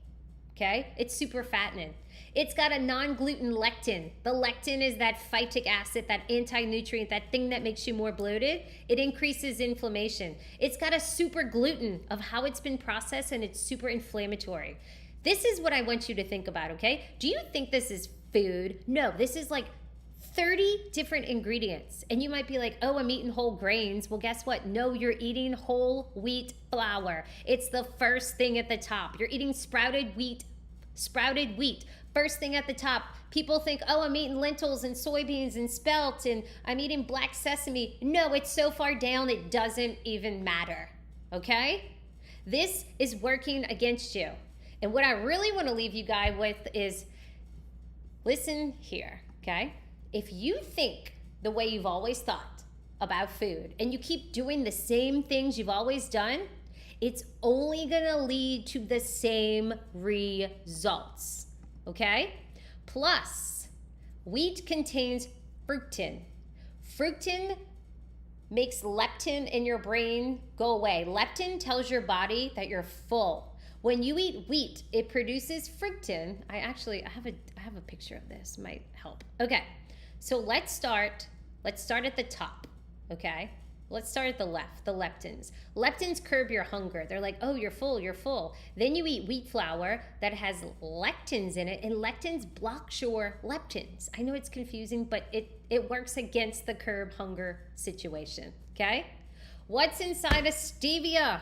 okay? It's super fattening. It's got a non-gluten lectin. The lectin is that phytic acid, that anti-nutrient, that thing that makes you more bloated. It increases inflammation. It's got a super gluten of how it's been processed, and it's super inflammatory. This is what I want you to think about, okay? Do you think this is food? No, this is like 30 different ingredients. And you might be like, oh, I'm eating whole grains. Well, guess what? No, you're eating whole wheat flour. It's the first thing at the top. You're eating sprouted wheat. First thing at the top. People think, oh, I'm eating lentils and soybeans and spelt and I'm eating black sesame. No, it's so far down it doesn't even matter, okay? This is working against you. And what I really want to leave you guys with is, listen here, okay? If you think the way you've always thought about food and you keep doing the same things you've always done, it's only gonna lead to the same results, okay? Plus, wheat contains fructin. Fructin makes leptin in your brain go away. Leptin tells your body that you're full. When you eat wheat, it produces fructin. I have a picture of this, might help. Okay, so let's start at the top, okay? Let's start at the left, the leptins. Leptins curb your hunger. They're like, oh, you're full. Then you eat wheat flour that has lectins in it, and lectins blocks your leptins. I know it's confusing, but it works against the curb hunger situation, okay? What's inside of stevia?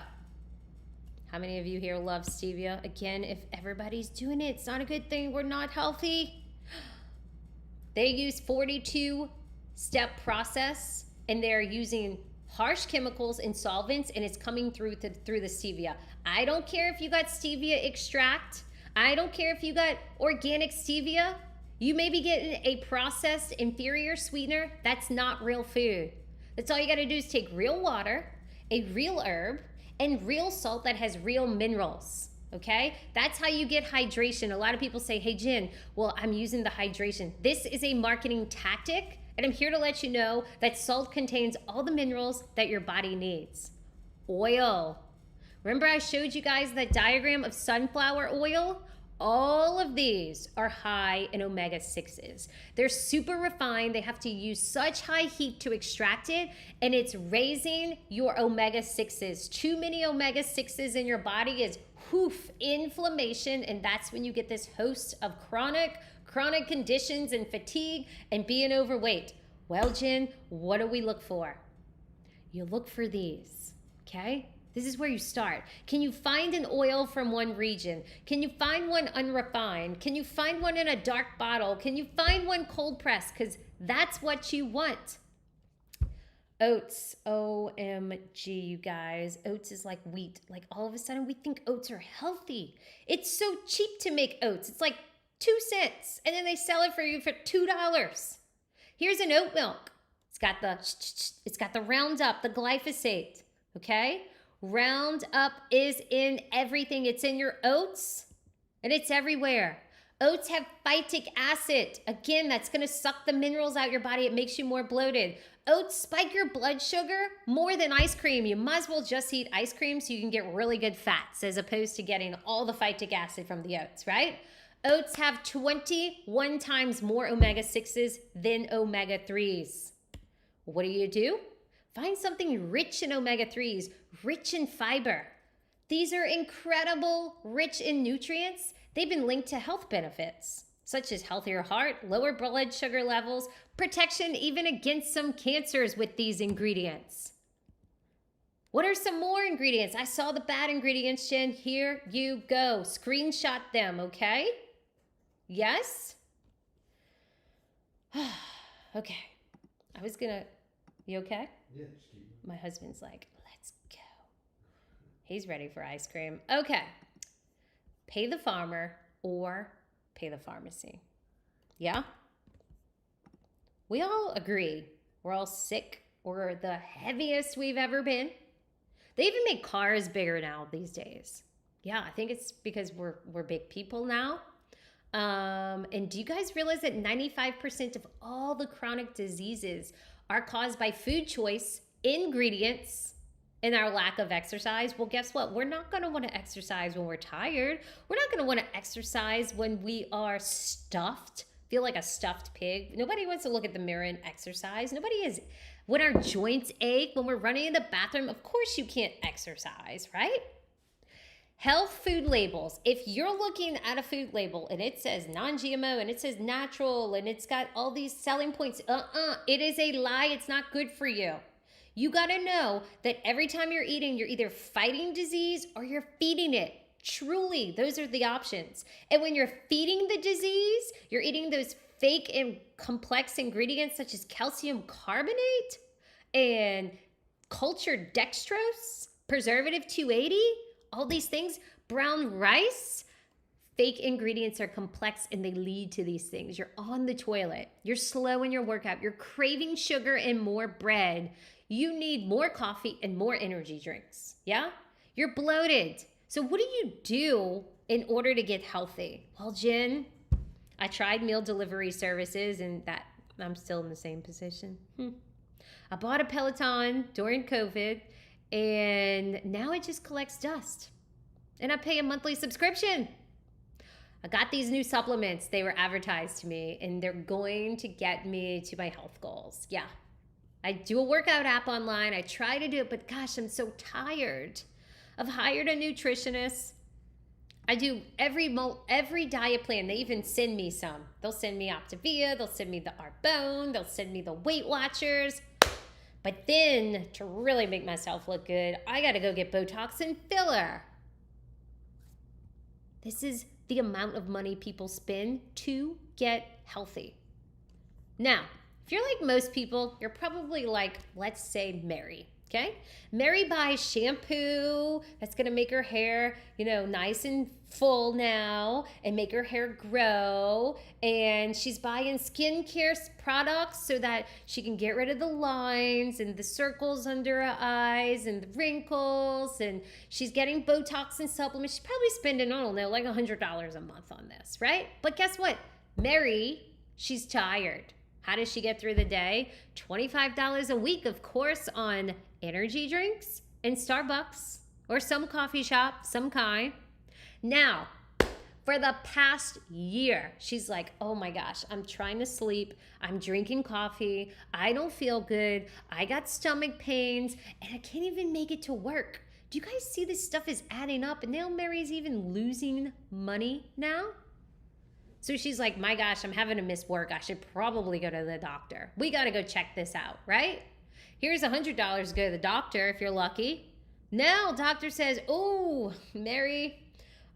How many of you here love stevia? Again, if everybody's doing it, it's not a good thing. We're not healthy. They use 42-step process, and they're using harsh chemicals and solvents, and it's coming through the stevia. I don't care if you got stevia extract. I don't care if you got organic stevia. You may be getting a processed inferior sweetener. That's not real food. That's all you got to do is take real water, a real herb, and real salt that has real minerals. Okay? That's how you get hydration. A lot of people say, hey, Jen, well, I'm using the hydration. This is a marketing tactic, and I'm here to let you know that salt contains all the minerals that your body needs. Oil. Remember I showed you guys that diagram of sunflower oil? All of these are high in omega-6s. They're super refined. They have to use such high heat to extract it, and it's raising your omega-6s. Too many omega-6s in your body is inflammation, and that's when you get this host of chronic conditions and fatigue and being overweight. Well, Jen, what do we look for? You look for these, okay? This is where you start. Can you find an oil from one region? Can you find one unrefined? Can you find one in a dark bottle? Can you find one cold pressed? Because that's what you want. Oats, OMG, you guys. Oats is like wheat. Like all of a sudden we think oats are healthy. It's so cheap to make oats. It's like 2 cents, and then they sell it for you for $2. Here's an oat milk. It's got the Roundup, the glyphosate, okay? Roundup is in everything. It's in your oats, and it's everywhere. Oats have phytic acid. Again, that's going to suck the minerals out your body. It makes you more bloated. Oats spike your blood sugar more than ice cream. You might as well just eat ice cream so you can get really good fats as opposed to getting all the phytic acid from the oats, right? Oats have 21 times more omega-6s than omega-3s. What do? Find something rich in omega-3s, rich in fiber. These are incredible, rich in nutrients. They've been linked to health benefits, such as healthier heart, lower blood sugar levels, protection even against some cancers with these ingredients. What are some more ingredients? I saw the bad ingredients, Jen. Here you go. Screenshot them, okay? Yes? Okay. You okay? Yeah, My husband's like, let's go. He's ready for ice cream. Okay. Pay the farmer or pay the pharmacy. Yeah? We all agree. We're all sick. We're the heaviest we've ever been. They even make cars bigger now these days. Yeah, I think it's because we're big people now. And do you guys realize that 95% of all the chronic diseases are caused by food choice, ingredients, and our lack of exercise? Well, guess what? We're not going to want to exercise when we're tired. We're not going to want to exercise when we are stuffed, feel like a stuffed pig. Nobody wants to look at the mirror and exercise. Nobody is. When our joints ache, when we're running in the bathroom, of course you can't exercise, right? Health food labels. If you're looking at a food label and it says non-GMO and it says natural and it's got all these selling points, it is a lie. It's not good for you. You got to know that every time you're eating, you're either fighting disease or you're feeding it. Truly, those are the options. And when you're feeding the disease, you're eating those fake and complex ingredients such as calcium carbonate and cultured dextrose, preservative 280, all these things, brown rice. Fake ingredients are complex and they lead to these things. You're on the toilet. You're slow in your workout. You're craving sugar and more bread. You need more coffee and more energy drinks. Yeah? You're bloated. So what do you do in order to get healthy? Well, Jen, I tried meal delivery services and that I'm still in the same position. I bought a Peloton during COVID and now it just collects dust. And I pay a monthly subscription. I got these new supplements. They were advertised to me and they're going to get me to my health goals. Yeah. I do a workout app online. I try to do it, but gosh, I'm so tired. I've hired a nutritionist. I do every diet plan. They even send me some. They'll send me Optavia. They'll send me the Arbonne. They'll send me the Weight Watchers. But then to really make myself look good, I got to go get Botox and filler. This is the amount of money people spend to get healthy. Now, if you're like most people, you're probably like, let's say Mary. Okay, Mary buys shampoo that's gonna make her hair, nice and full now and make her hair grow. And she's buying skincare products so that she can get rid of the lines and the circles under her eyes and the wrinkles. And she's getting Botox and supplements. She's probably spending, I don't know, like $100 a month on this, right? But guess what? Mary, she's tired. How does she get through the day? $25 a week, of course, on energy drinks and Starbucks or some coffee shop, some kind. Now, for the past year, she's like, oh my gosh, I'm trying to sleep. I'm drinking coffee. I don't feel good. I got stomach pains and I can't even make it to work. Do you guys see this stuff is adding up? And now Mary's even losing money now. So she's like, my gosh, I'm having to miss work. I should probably go to the doctor. We got to go check this out, right? Here's $100 to go to the doctor if you're lucky. Now doctor says, oh, Mary,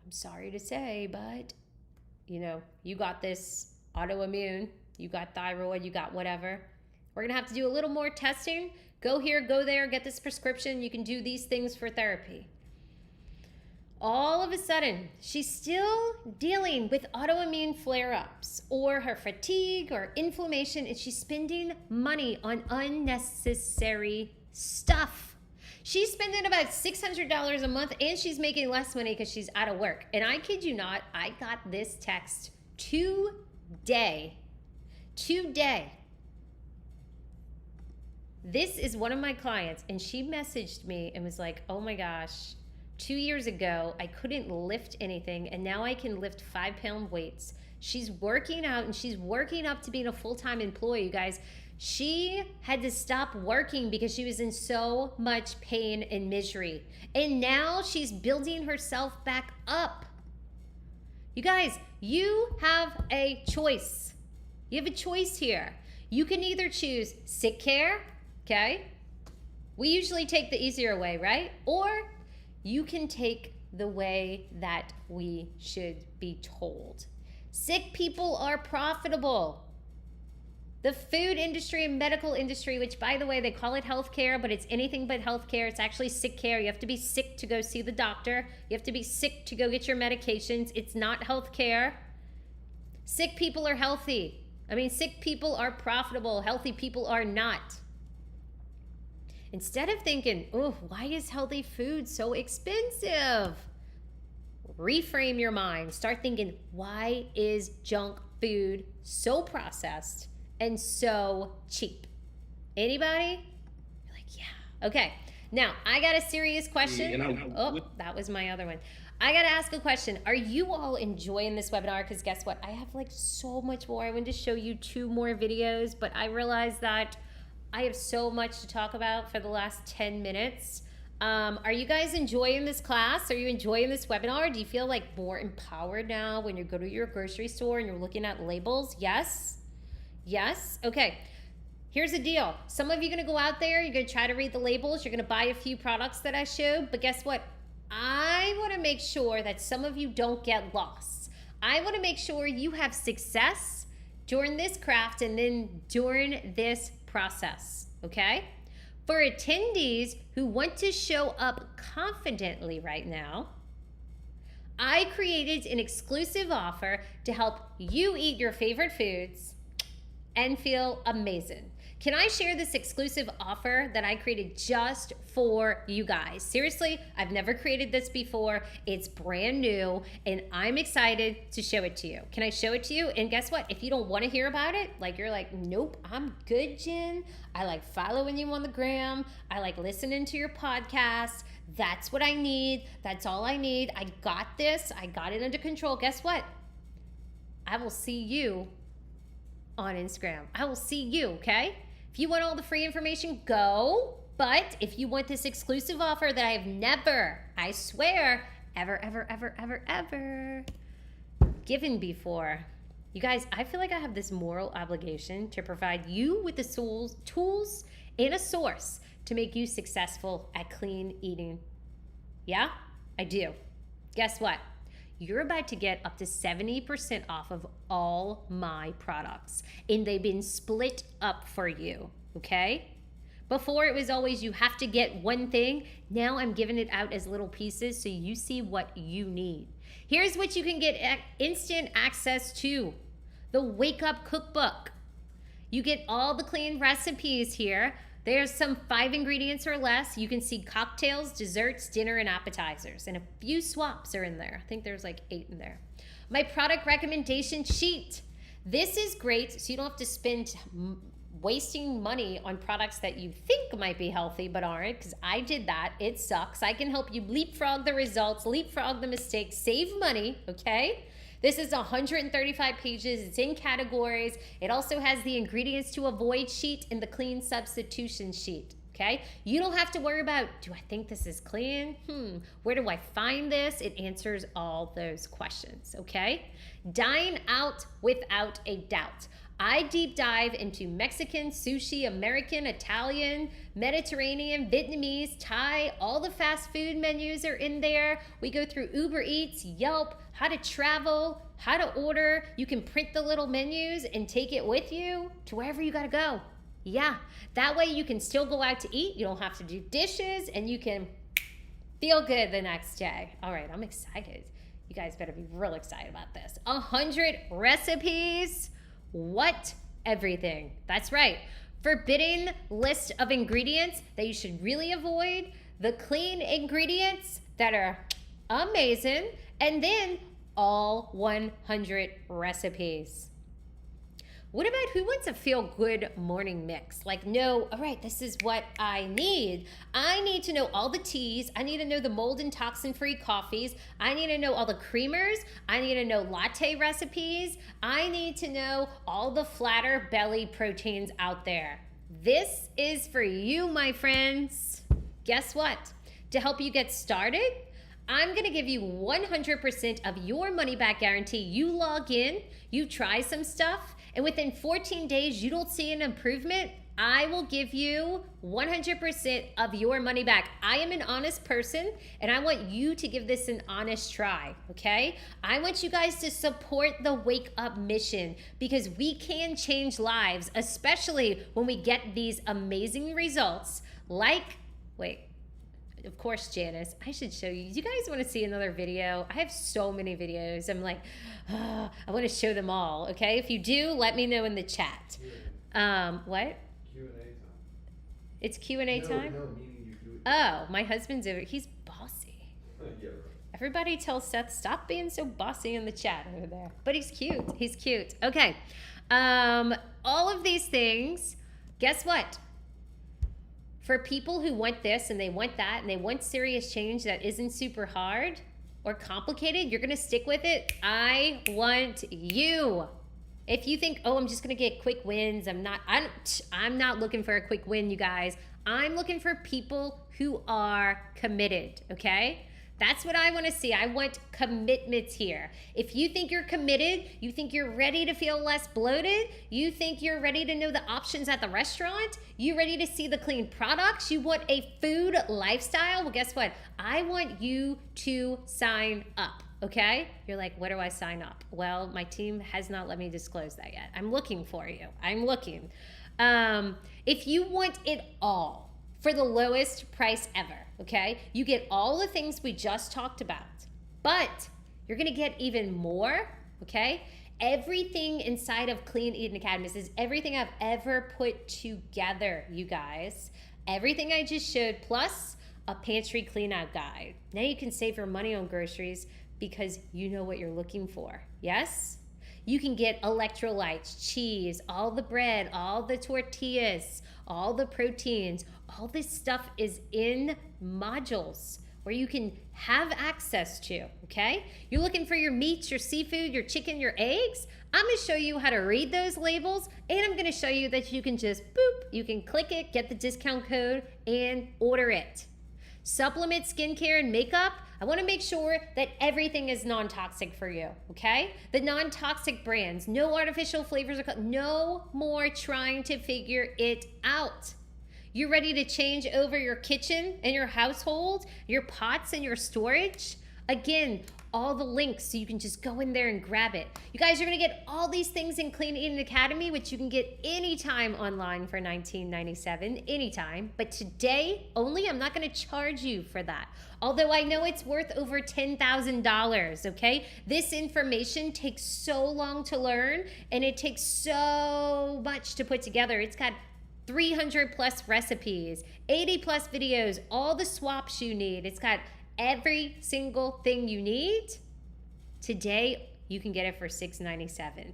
I'm sorry to say, but you got this autoimmune, you got thyroid, you got whatever. We're going to have to do a little more testing. Go here, go there, get this prescription. You can do these things for therapy. All of a sudden, she's still dealing with autoimmune flare-ups or her fatigue or inflammation, and she's spending money on unnecessary stuff. She's spending about $600 a month, and she's making less money because she's out of work. And I kid you not, I got this text today. This is one of my clients, and she messaged me and was like, oh my gosh, 2 years ago, I couldn't lift anything, and now I can lift 5-pound weights. She's working out, and she's working up to being a full-time employee, you guys. She had to stop working because she was in so much pain and misery. And now she's building herself back up. You guys, you have a choice. You have a choice here. You can either choose sick care, okay? We usually take the easier way, right? Or you can take the way that we should be told. Sick people are profitable. The food industry and medical industry, which by the way, they call it healthcare, but it's anything but healthcare. It's actually sick care. You have to be sick to go see the doctor. You have to be sick to go get your medications. It's not healthcare. Sick people are healthy. Sick people are profitable. Healthy people are not. Instead of thinking, oh, why is healthy food so expensive? Reframe your mind. Start thinking, why is junk food so processed and so cheap? Anybody? You're like, yeah. Okay. Now, I got a serious question. That was my other one. I got to ask a question. Are you all enjoying this webinar? Because guess what? I have so much more. I wanted to show you 2 more videos, but I realized that I have so much to talk about for the last 10 minutes. Are you guys enjoying this class? Are you enjoying this webinar? Do you feel more empowered now when you go to your grocery store and you're looking at labels? Yes? Yes? Okay. Here's the deal. Some of you are going to go out there, you're going to try to read the labels, you're going to buy a few products that I showed, but guess what? I want to make sure that some of you don't get lost. I want to make sure you have success during this craft and then during this process, okay? For attendees who want to show up confidently right now, I created an exclusive offer to help you eat your favorite foods and feel amazing. Can I share this exclusive offer that I created just for you guys? Seriously, I've never created this before. It's brand new, and I'm excited to show it to you. Can I show it to you? And guess what? If you don't want to hear about it, you're like, nope, I'm good, Jen. I like following you on the gram. I like listening to your podcast. That's what I need. That's all I need. I got this. I got it under control. Guess what? I will see you on Instagram. I will see you, okay? If you want all the free information, go. But if you want this exclusive offer that I have never, I swear, ever given before, you guys, I feel like I have this moral obligation to provide you with the tools and a source to make you successful at clean eating. Yeah, I do. Guess what? You're about to get up to 70% off of all my products, and they've been split up for you, okay? Before it was always you have to get one thing. Now I'm giving it out as little pieces so you see what you need. Here's what you can get instant access to. The Wake Up Cookbook. You get all the clean recipes here. There's some 5 ingredients or less. You can see cocktails, desserts, dinner, and appetizers. And a few swaps are in there. I think there's like 8 in there. My product recommendation sheet. This is great so you don't have to spend wasting money on products that you think might be healthy but aren't, because I did that. It sucks. I can help you leapfrog the results, leapfrog the mistakes, save money, okay? This is 135 pages. It's in categories. It also has the ingredients to avoid sheet and the clean substitution sheet, okay? You don't have to worry about, do I think this is clean? Where do I find this? It answers all those questions, okay? Dine out without a doubt. I deep dive into Mexican, sushi, American, Italian, Mediterranean, Vietnamese, Thai. All the fast food menus are in there. We go through Uber Eats, Yelp, how to travel, how to order. You can print the little menus and take it with you to wherever you gotta go. Yeah, that way you can still go out to eat. You don't have to do dishes and you can feel good the next day. All right, I'm excited. You guys better be real excited about this. 100 recipes. What? Everything. That's right. Forbidden list of ingredients that you should really avoid. The clean ingredients that are amazing. And then all 100 recipes. What about who wants a feel-good morning mix? Like, no, all right, this is what I need. I need to know all the teas. I need to know the mold and toxin-free coffees. I need to know all the creamers. I need to know latte recipes. I need to know all the flatter belly proteins out there. This is for you, my friends. Guess what? To help you get started, I'm gonna give you 100% of your money back guarantee. You log in, you try some stuff, and within 14 days you don't see an improvement, I will give you 100% of your money back. I am an honest person and I want you to give this an honest try, okay? I want you guys to support the Wake Up mission because we can change lives, especially when we get these amazing results like, of course, Janice, I should show you. You guys want to see another video? I have so many videos. I'm like, I want to show them all, okay? If you do, let me know in the chat. What? Q&A time. It's Q&A time? No, meaning you do it. Oh, my husband's over. He's bossy. Yeah, right. Everybody tell Seth, stop being so bossy in the chat over there. But he's cute. He's cute. Okay. All of these things, guess what? For people who want this and they want that and they want serious change that isn't super hard or complicated, you're going to stick with it. I want you. If you think, oh, I'm just going to get quick wins, I'm not looking for a quick win, you guys. I'm looking for people who are committed, okay? That's what I want to see. I want commitments here. If you think you're committed, you think you're ready to feel less bloated, you think you're ready to know the options at the restaurant, you ready to see the clean products, you want a food lifestyle, well, guess what? I want you to sign up, okay? You're like, where do I sign up? Well, my team has not let me disclose that yet. I'm looking for you. I'm looking. If you want it all for the lowest price ever, okay? You get all the things we just talked about, but you're gonna get even more, okay? Everything inside of Clean Eating Academy, this is everything I've ever put together, you guys. Everything I just showed, plus a pantry clean out guide. Now you can save your money on groceries because you know what you're looking for, yes? You can get electrolytes, cheese, all the bread, all the tortillas, all the proteins. All this stuff is in modules where you can have access to, okay? You're looking for your meats, your seafood, your chicken, your eggs. I'm gonna show you how to read those labels, and I'm gonna show you that you can just boop, you can click it, get the discount code, and order it. Supplement, skincare, and makeup, I wanna make sure that everything is non-toxic for you, okay? The non-toxic brands, no artificial flavors, no more trying to figure it out. You're ready to change over your kitchen and your household, your pots and your storage? Again, all the links so you can just go in there and grab it. You guys are gonna get all these things in Clean Eating Academy, which you can get anytime online for $19.97, anytime. But today only, I'm not gonna charge you for that. Although I know it's worth over $10,000, okay? This information takes so long to learn and it takes so much to put together. It's got 300 plus recipes, 80 plus videos, all the swaps you need. It's got every single thing you need. Today, you can get it for $6.97.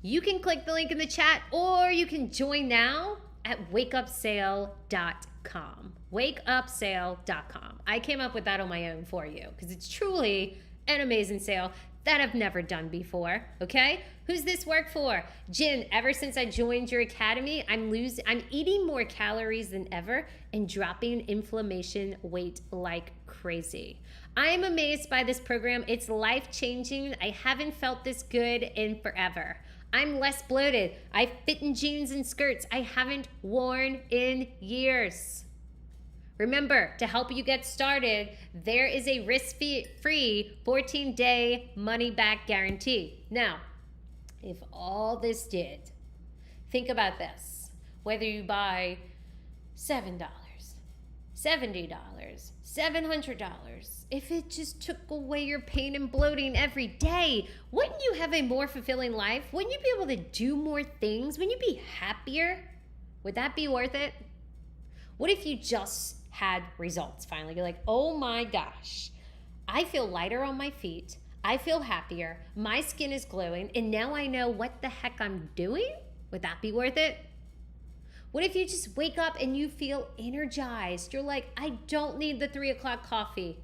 You can click the link in the chat or you can join now at wakeupsale.com. Wakeupsale.com. I came up with that on my own for you because it's truly an amazing sale that I've never done before, okay? Who's this work for? Jen, ever since I joined your academy, I'm eating more calories than ever and dropping inflammation weight like crazy. I'm amazed by this program. It's life-changing. I haven't felt this good in forever. I'm less bloated. I fit in jeans and skirts I haven't worn in years. Remember, to help you get started, there is a risk-free 14-day money-back guarantee. Now, if all this did, think about this. Whether you buy $7, $70, $700, if it just took away your pain and bloating every day, wouldn't you have a more fulfilling life? Wouldn't you be able to do more things? Wouldn't you be happier? Would that be worth it? What if you just had results finally? You're like, oh my gosh, I feel lighter on my feet. I feel happier. My skin is glowing. And now I know what the heck I'm doing. Would that be worth it? What if you just wake up and you feel energized? You're like, I don't need the 3 o'clock coffee.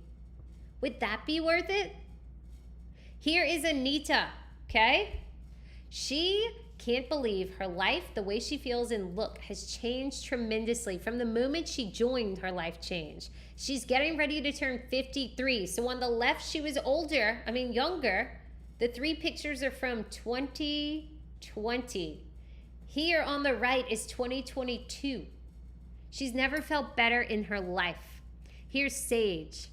Would that be worth it? Here is Anita, okay? She can't believe her life, the way she feels and look, has changed tremendously from the moment she joined. Her life changed. She's getting ready to turn 53. So on the left, she was younger. The 3 pictures are from 2020. Here on the right is 2022. She's never felt better in her life. Here's Sage.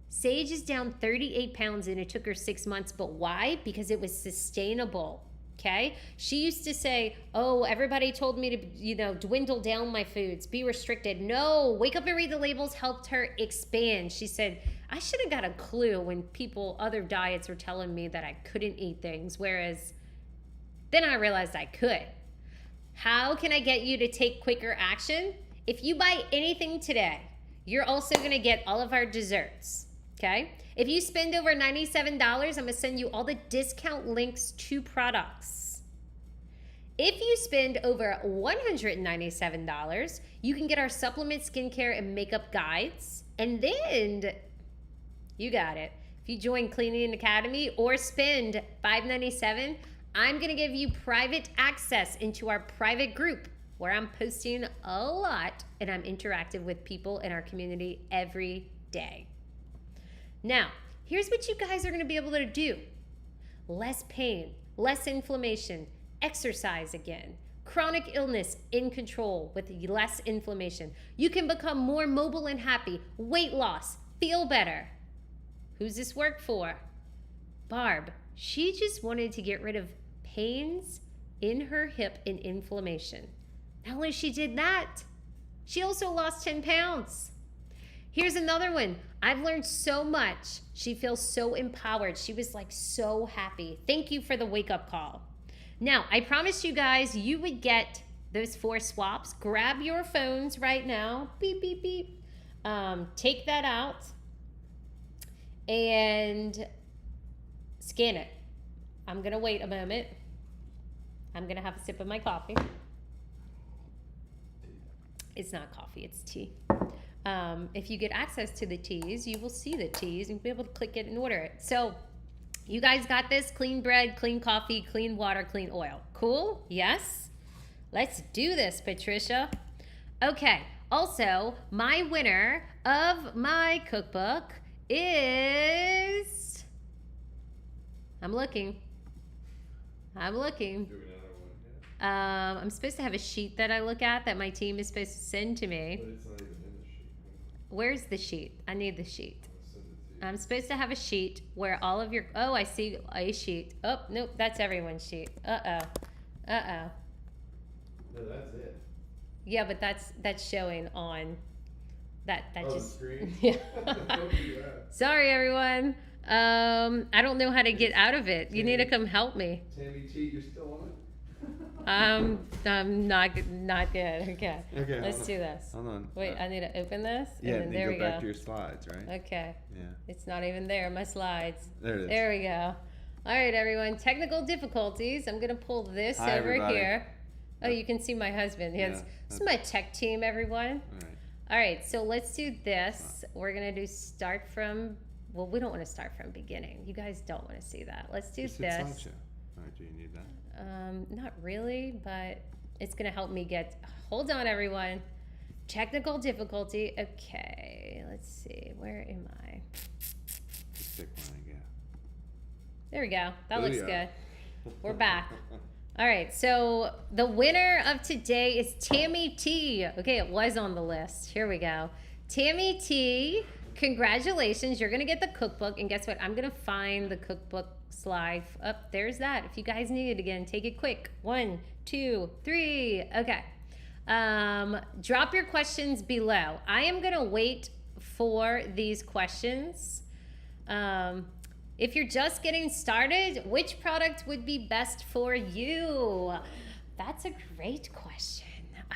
Sage is down 38 pounds and it took her 6 months. But why? Because it was sustainable. Okay? She used to say, oh, everybody told me to, dwindle down my foods, be restricted. No, Wake Up and Read the Labels helped her expand. She said, I should have got a clue when other diets were telling me that I couldn't eat things, whereas then I realized I could. How can I get you to take quicker action? If you buy anything today, you're also going to get all of our desserts. Okay? If you spend over $97, I'm going to send you all the discount links to products. If you spend over $197, you can get our supplement, skincare, and makeup guides. And then, you got it. If you join Clean Eating Academy or spend $597, I'm going to give you private access into our private group where I'm posting a lot and I'm interactive with people in our community every day. Now, here's what you guys are going to be able to do. Less pain, less inflammation, exercise again, chronic illness in control with less inflammation. You can become more mobile and happy, weight loss, feel better. Who's this work for? Barb. She just wanted to get rid of pains in her hip and inflammation. Not only she did that, she also lost 10 pounds. Here's another one. I've learned so much. She feels so empowered. She was like so happy. Thank you for the wake-up call. Now, I promised you guys you would get those 4 swaps. Grab your phones right now. Beep, beep, beep. Take that out and scan it. I'm going to wait a moment. I'm going to have a sip of my coffee. It's not coffee, it's tea. If you get access to the teas, you will see the teas and you'll be able to click it and order it. So you guys got this? Clean bread, clean coffee, clean water, clean oil. Cool? Yes? Let's do this, Patricia. Okay. Also, my winner of my cookbook is... I'm looking. I'm supposed to have a sheet that I look at that my team is supposed to send to me. But it's not even in the sheet. Where's the sheet? I need the sheet. I'll send it to I'm supposed to have a sheet where all of your, oh, I see a sheet. Oh, nope, that's everyone's sheet. Uh-oh. Uh-oh. No, that's it. Yeah, but that's showing on that Oh, just the screen? yeah. Don't do that. Sorry everyone. I don't know how to get out of it. You need to come help me. Tammy T, you're still on it? I'm not good. Okay. Okay, Let's hold do this. Hold on. Wait, I need to open this. Yeah, and then there we go back go. to your slides, right? Okay. Yeah. It's not even there. My slides. There it is. There we go. All right, everyone. Technical difficulties. I'm gonna pull this Hi, over everybody. here. Oh, you can see my husband. Yeah, This is my tech team, everyone. All right. All right, so let's do this. We're gonna do start from. Well, we don't want to start from beginning. You guys don't want to see that. Let's do Just hit this. slideshow. All right, do you need that? Not really, but it's gonna help me get. Hold on, everyone. Technical difficulty. Okay, let's see. Where am I? Just pick one, I guess. There we go. That looks Booyah. good. We're back. All right, so the winner of today is Tammy T. Okay, it was on the list. Here we go. Tammy T, congratulations. You're going to get the cookbook. And guess what? I'm going to find the cookbook slide. Up there's that. If you guys need it again, take it quick. 1, 2, 3. Okay. Drop your questions below. I am going to wait for these questions. If you're just getting started, which product would be best for you? That's a great question.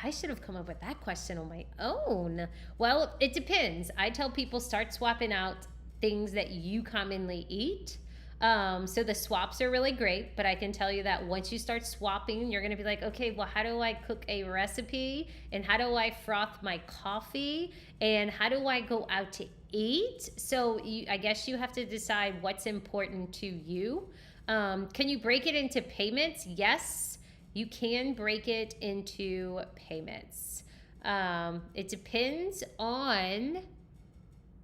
I should have come up with that question on my own. Well, it depends. I tell people start swapping out things that you commonly eat. So the swaps are really great, but I can tell you that once you start swapping, you're gonna be like, okay, well, how do I cook a recipe? And how do I froth my coffee? And how do I go out to eat? So I guess you have to decide what's important to you. Can you break it into payments? Yes, you can break it into payments. It depends on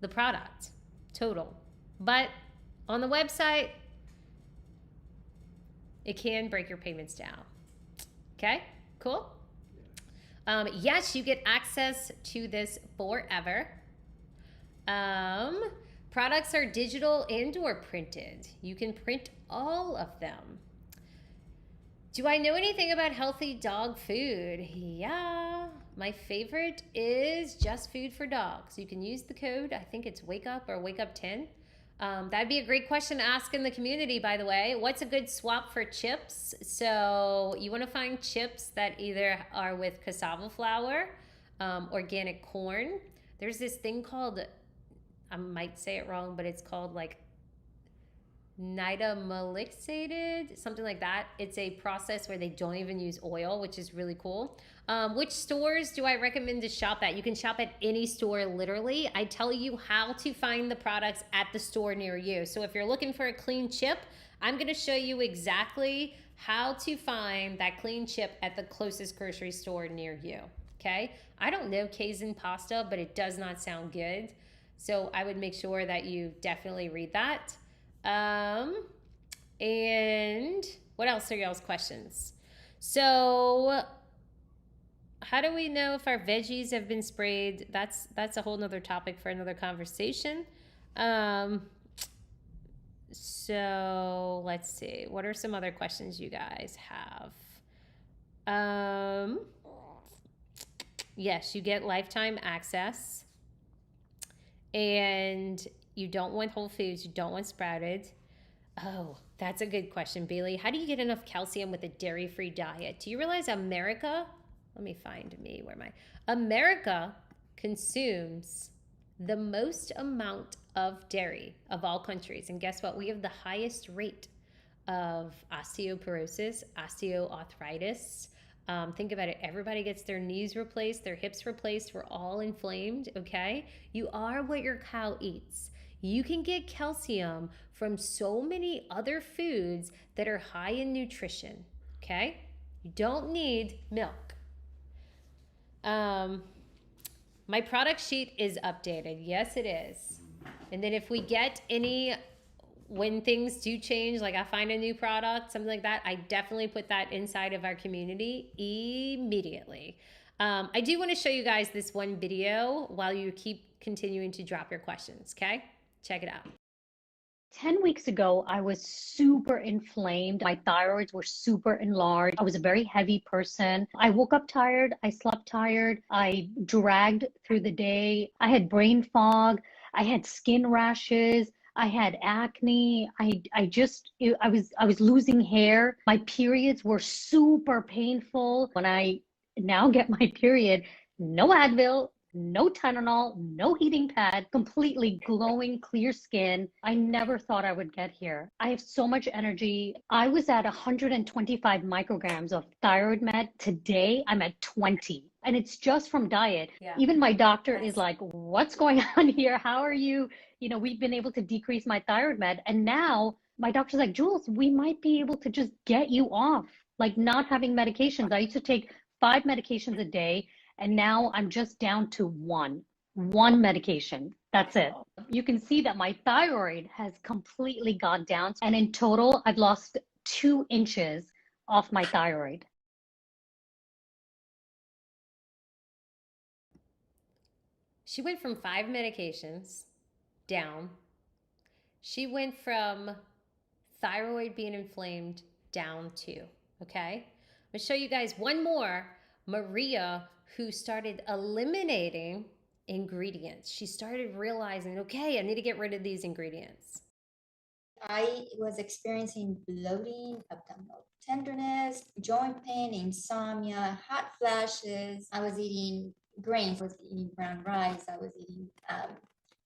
the product total, but on the website, it can break your payments down. Okay, cool. Yes, you get access to this forever. Products are digital and or printed. You can print all of them. Do I know anything about healthy dog food? Yeah, my favorite is Just Food for Dogs. You can use the code, I think it's Wake Up or Wake Up 10. That'd be a great question to ask in the community, by the way. What's a good swap for chips? So you want to find chips that either are with cassava flour, organic corn. There's this thing called, I might say it wrong, but it's called like nitamalixated, something like that. It's a process where they don't even use oil, which is really cool. Which stores do I recommend to shop at? You can shop at any store, literally. I tell you how to find the products at the store near you. So if you're looking for a clean chip, I'm gonna show you exactly how to find that clean chip at the closest grocery store near you, okay? I don't know Kaizen pasta, but it does not sound good. So I would make sure that you definitely read that. And what else are y'all's questions? So how do we know if our veggies have been sprayed? That's a whole nother topic for another conversation. So let's see. What are some other questions you guys have? Yes, you get lifetime access. And you don't want Whole Foods, you don't want Sprouted. Oh, that's a good question, Bailey. How do you get enough calcium with a dairy-free diet? Do you realize America, let me find me, where am I? America consumes the most amount of dairy of all countries. And guess what? We have the highest rate of osteoporosis, osteoarthritis. Think about it. Everybody gets their knees replaced, their hips replaced. We're all inflamed, okay? You are what your cow eats. You can get calcium from so many other foods that are high in nutrition, okay? You don't need milk. My product sheet is updated. Yes, it is. And then if we get any, when things do change, like I find a new product, something like that, I definitely put that inside of our community immediately. I do want to show you guys this one video while you keep continuing to drop your questions, okay? Check it out. 10 weeks ago, I was super inflamed. My thyroids were super enlarged. I was a very heavy person. I woke up tired. I slept tired. I dragged through the day. I had brain fog. I had skin rashes. I had acne. I was losing hair. My periods were super painful. When I now get my period, no Advil, no Tylenol, no heating pad, completely glowing, clear skin. I never thought I would get here. I have so much energy. I was at 125 micrograms of thyroid med. Today, I'm at 20. And it's just from diet. Yeah. Even my doctor is like, what's going on here? How are you? You know, we've been able to decrease my thyroid med. And now my doctor's like, Jules, we might be able to just get you off, like not having medications. I used to take 5 medications a day. And now I'm just down to one medication. That's it. You can see that my thyroid has completely gone down. And in total, I've lost 2 inches off my thyroid. She went from 5 medications down. She went from thyroid being inflamed down to, okay? I'm gonna show you guys one more. Maria, who started eliminating ingredients. She started realizing, okay, I need to get rid of these ingredients. I was experiencing bloating, abdominal tenderness, joint pain, insomnia, hot flashes. I was eating grains. I was eating brown rice. I was eating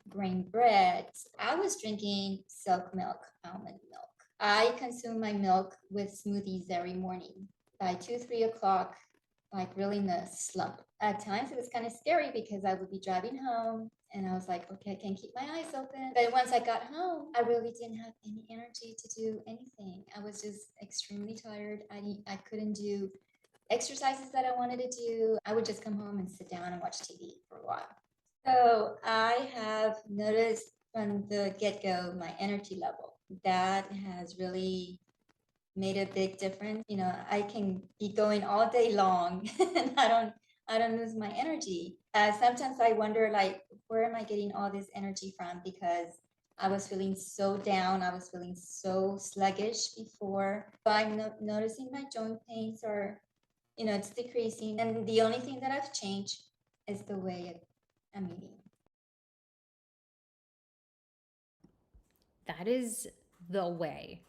grain bread. I was drinking silk milk, almond milk. I consume my milk with smoothies every morning. By 2, 3 o'clock, like really in a slump. At times it was kind of scary because I would be driving home and I was like, okay, I can't keep my eyes open. But once I got home, I really didn't have any energy to do anything. I was just extremely tired. I couldn't do exercises that I wanted to do. I would just come home and sit down and watch TV for a while. So I have noticed from the get-go my energy level. That has really made a big difference. You know, I can be going all day long and I don't lose my energy. Sometimes I wonder, like, where am I getting all this energy from? Because I was feeling so down. I was feeling so sluggish before. So I'm noticing my joint pains are, you know, it's decreasing. And the only thing that I've changed is the way I'm eating. That is the way.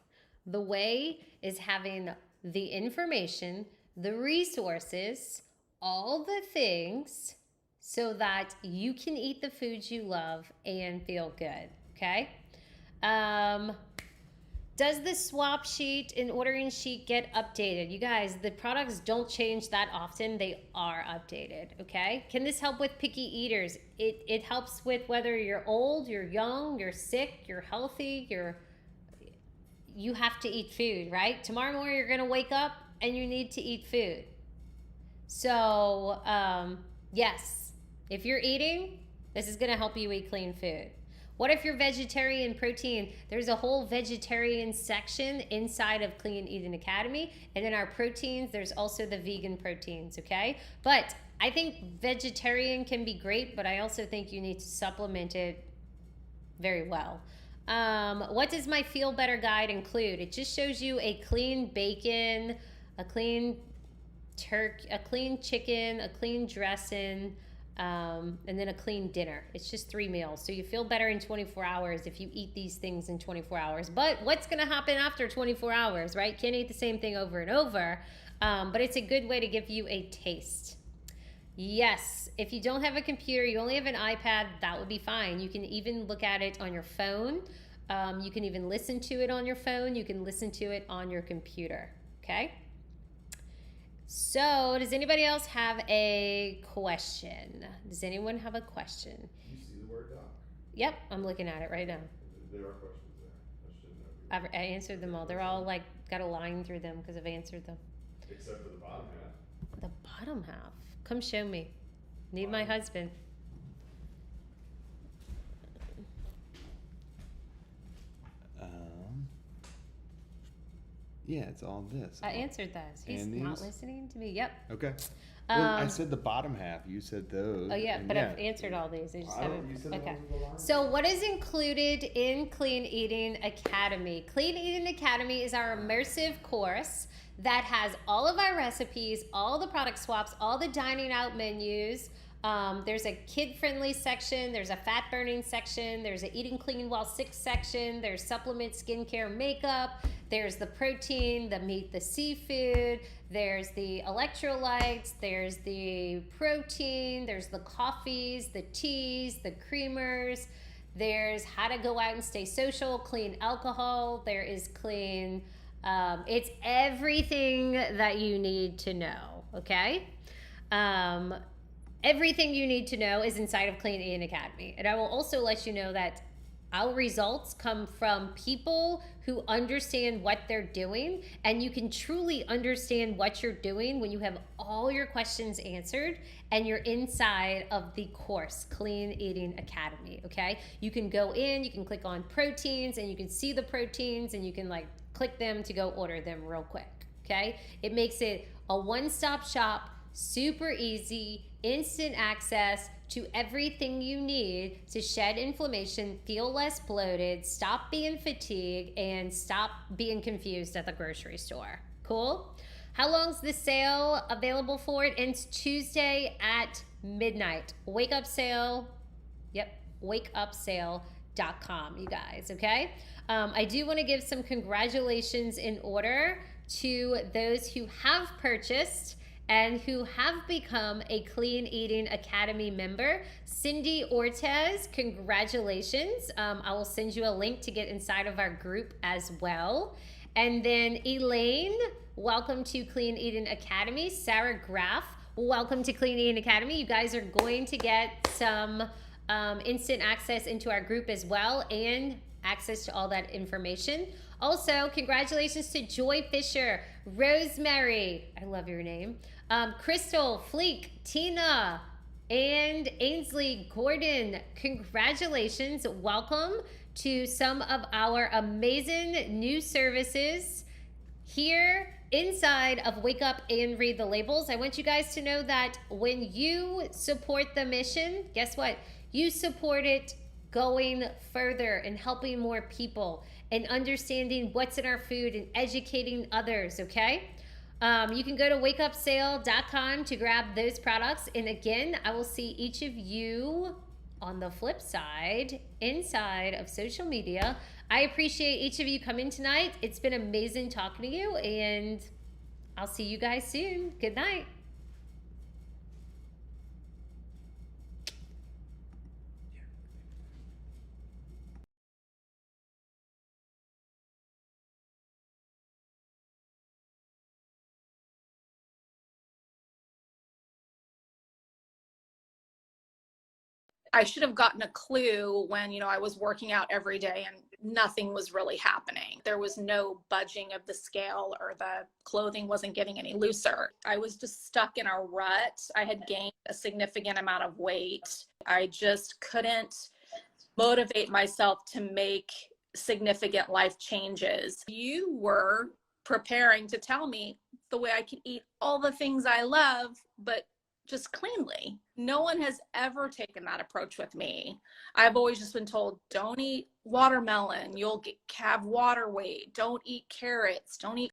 The way is having the information, the resources, all the things so that you can eat the foods you love and feel good, okay? Does the swap sheet and ordering sheet get updated? You guys, the products don't change that often. They are updated, okay? Can this help with picky eaters? It helps with whether you're old, you're young, you're sick, you're healthy, you have to eat food, right? Tomorrow morning you're gonna wake up and you need to eat food. So, yes, if you're eating, this is gonna help you eat clean food. What if you're vegetarian protein? There's a whole vegetarian section inside of Clean Eating Academy. And in our proteins, there's also the vegan proteins, okay? But I think vegetarian can be great, but I also think you need to supplement it very well. What does my Feel Better guide include? It just shows you a clean bacon, a clean turkey, a clean chicken, a clean dressing, and then a clean dinner. It's just 3 meals. So you feel better in 24 hours if you eat these things in 24 hours. But what's going to happen after 24 hours, right? Can't eat the same thing over and over. But it's a good way to give you a taste. Yes, if you don't have a computer, you only have an iPad, that would be fine. You can even look at it on your phone. You can even listen to it on your phone. You can listen to it on your computer, okay? So, does anybody else have a question? Does anyone have a question? You see the Word doc? Yep, I'm looking at it right now. There are questions there. I shouldn't have. I answered them all. They're all like got a line through them because I've answered them. Except for the bottom half. The bottom half. Come show me. Need my husband. Yeah, it's all this. I answered those. He's And not these? listening to me. Yep. Okay. Well, I said the bottom half. You said those. Oh yeah, and but I've answered all these. I just haven't. You said the Okay. ones with the lines. So what is included in Clean Eating Academy? Clean Eating Academy is our immersive course that has all of our recipes, all the product swaps, all the dining out menus. There's a kid-friendly section, there's a fat-burning section, there's a eating clean while sick section, there's supplement, skincare, makeup, there's the protein, the meat, the seafood, there's the electrolytes, there's the protein, there's the coffees, the teas, the creamers, there's how to go out and stay social, clean alcohol, there is clean, it's everything that you need to know, okay? Everything you need to know is inside of Clean Eating Academy. And I will also let you know that our results come from people who understand what they're doing, and you can truly understand what you're doing when you have all your questions answered and you're inside of the course, Clean Eating Academy, okay? You can go in, you can click on proteins, and you can see the proteins, and you can like click them to go order them real quick, okay? It makes it a one-stop shop, super easy, instant access to everything you need to shed inflammation, feel less bloated, stop being fatigued, and stop being confused at the grocery store. Cool? How long's the sale available for? It ends Tuesday at midnight. Wake up sale. Yep, wakeupsale.com, you guys, okay? I do want to give some congratulations in order to those who have purchased and who have become a Clean Eating Academy member. Cindy Ortez, congratulations. I will send you a link to get inside of our group as well. And then Elaine, welcome to Clean Eating Academy. Sarah Graff, welcome to Clean Eating Academy. You guys are going to get some instant access into our group as well, and access to all that information. Also, congratulations to Joy Fisher, Rosemary, I love your name, Crystal, Fleek, Tina, and Ainsley Gordon. Congratulations. Welcome to some of our amazing new services here inside of Wake Up and Read the Labels. I want you guys to know that when you support the mission, guess what? You support it going further and helping more people and understanding what's in our food and educating others, okay? You can go to wakeupsale.com to grab those products. And again, I will see each of you on the flip side, inside of social media. I appreciate each of you coming tonight. It's been amazing talking to you, and I'll see you guys soon. Good night. I should have gotten a clue when, I was working out every day and nothing was really happening. There was no budging of the scale, or the clothing wasn't getting any looser. I was just stuck in a rut. I had gained a significant amount of weight. I just couldn't motivate myself to make significant life changes. You were preparing to tell me the way I can eat all the things I love, but just cleanly. No one has ever taken that approach with me. I've always just been told, don't eat watermelon, you'll have water weight. Don't eat carrots, don't eat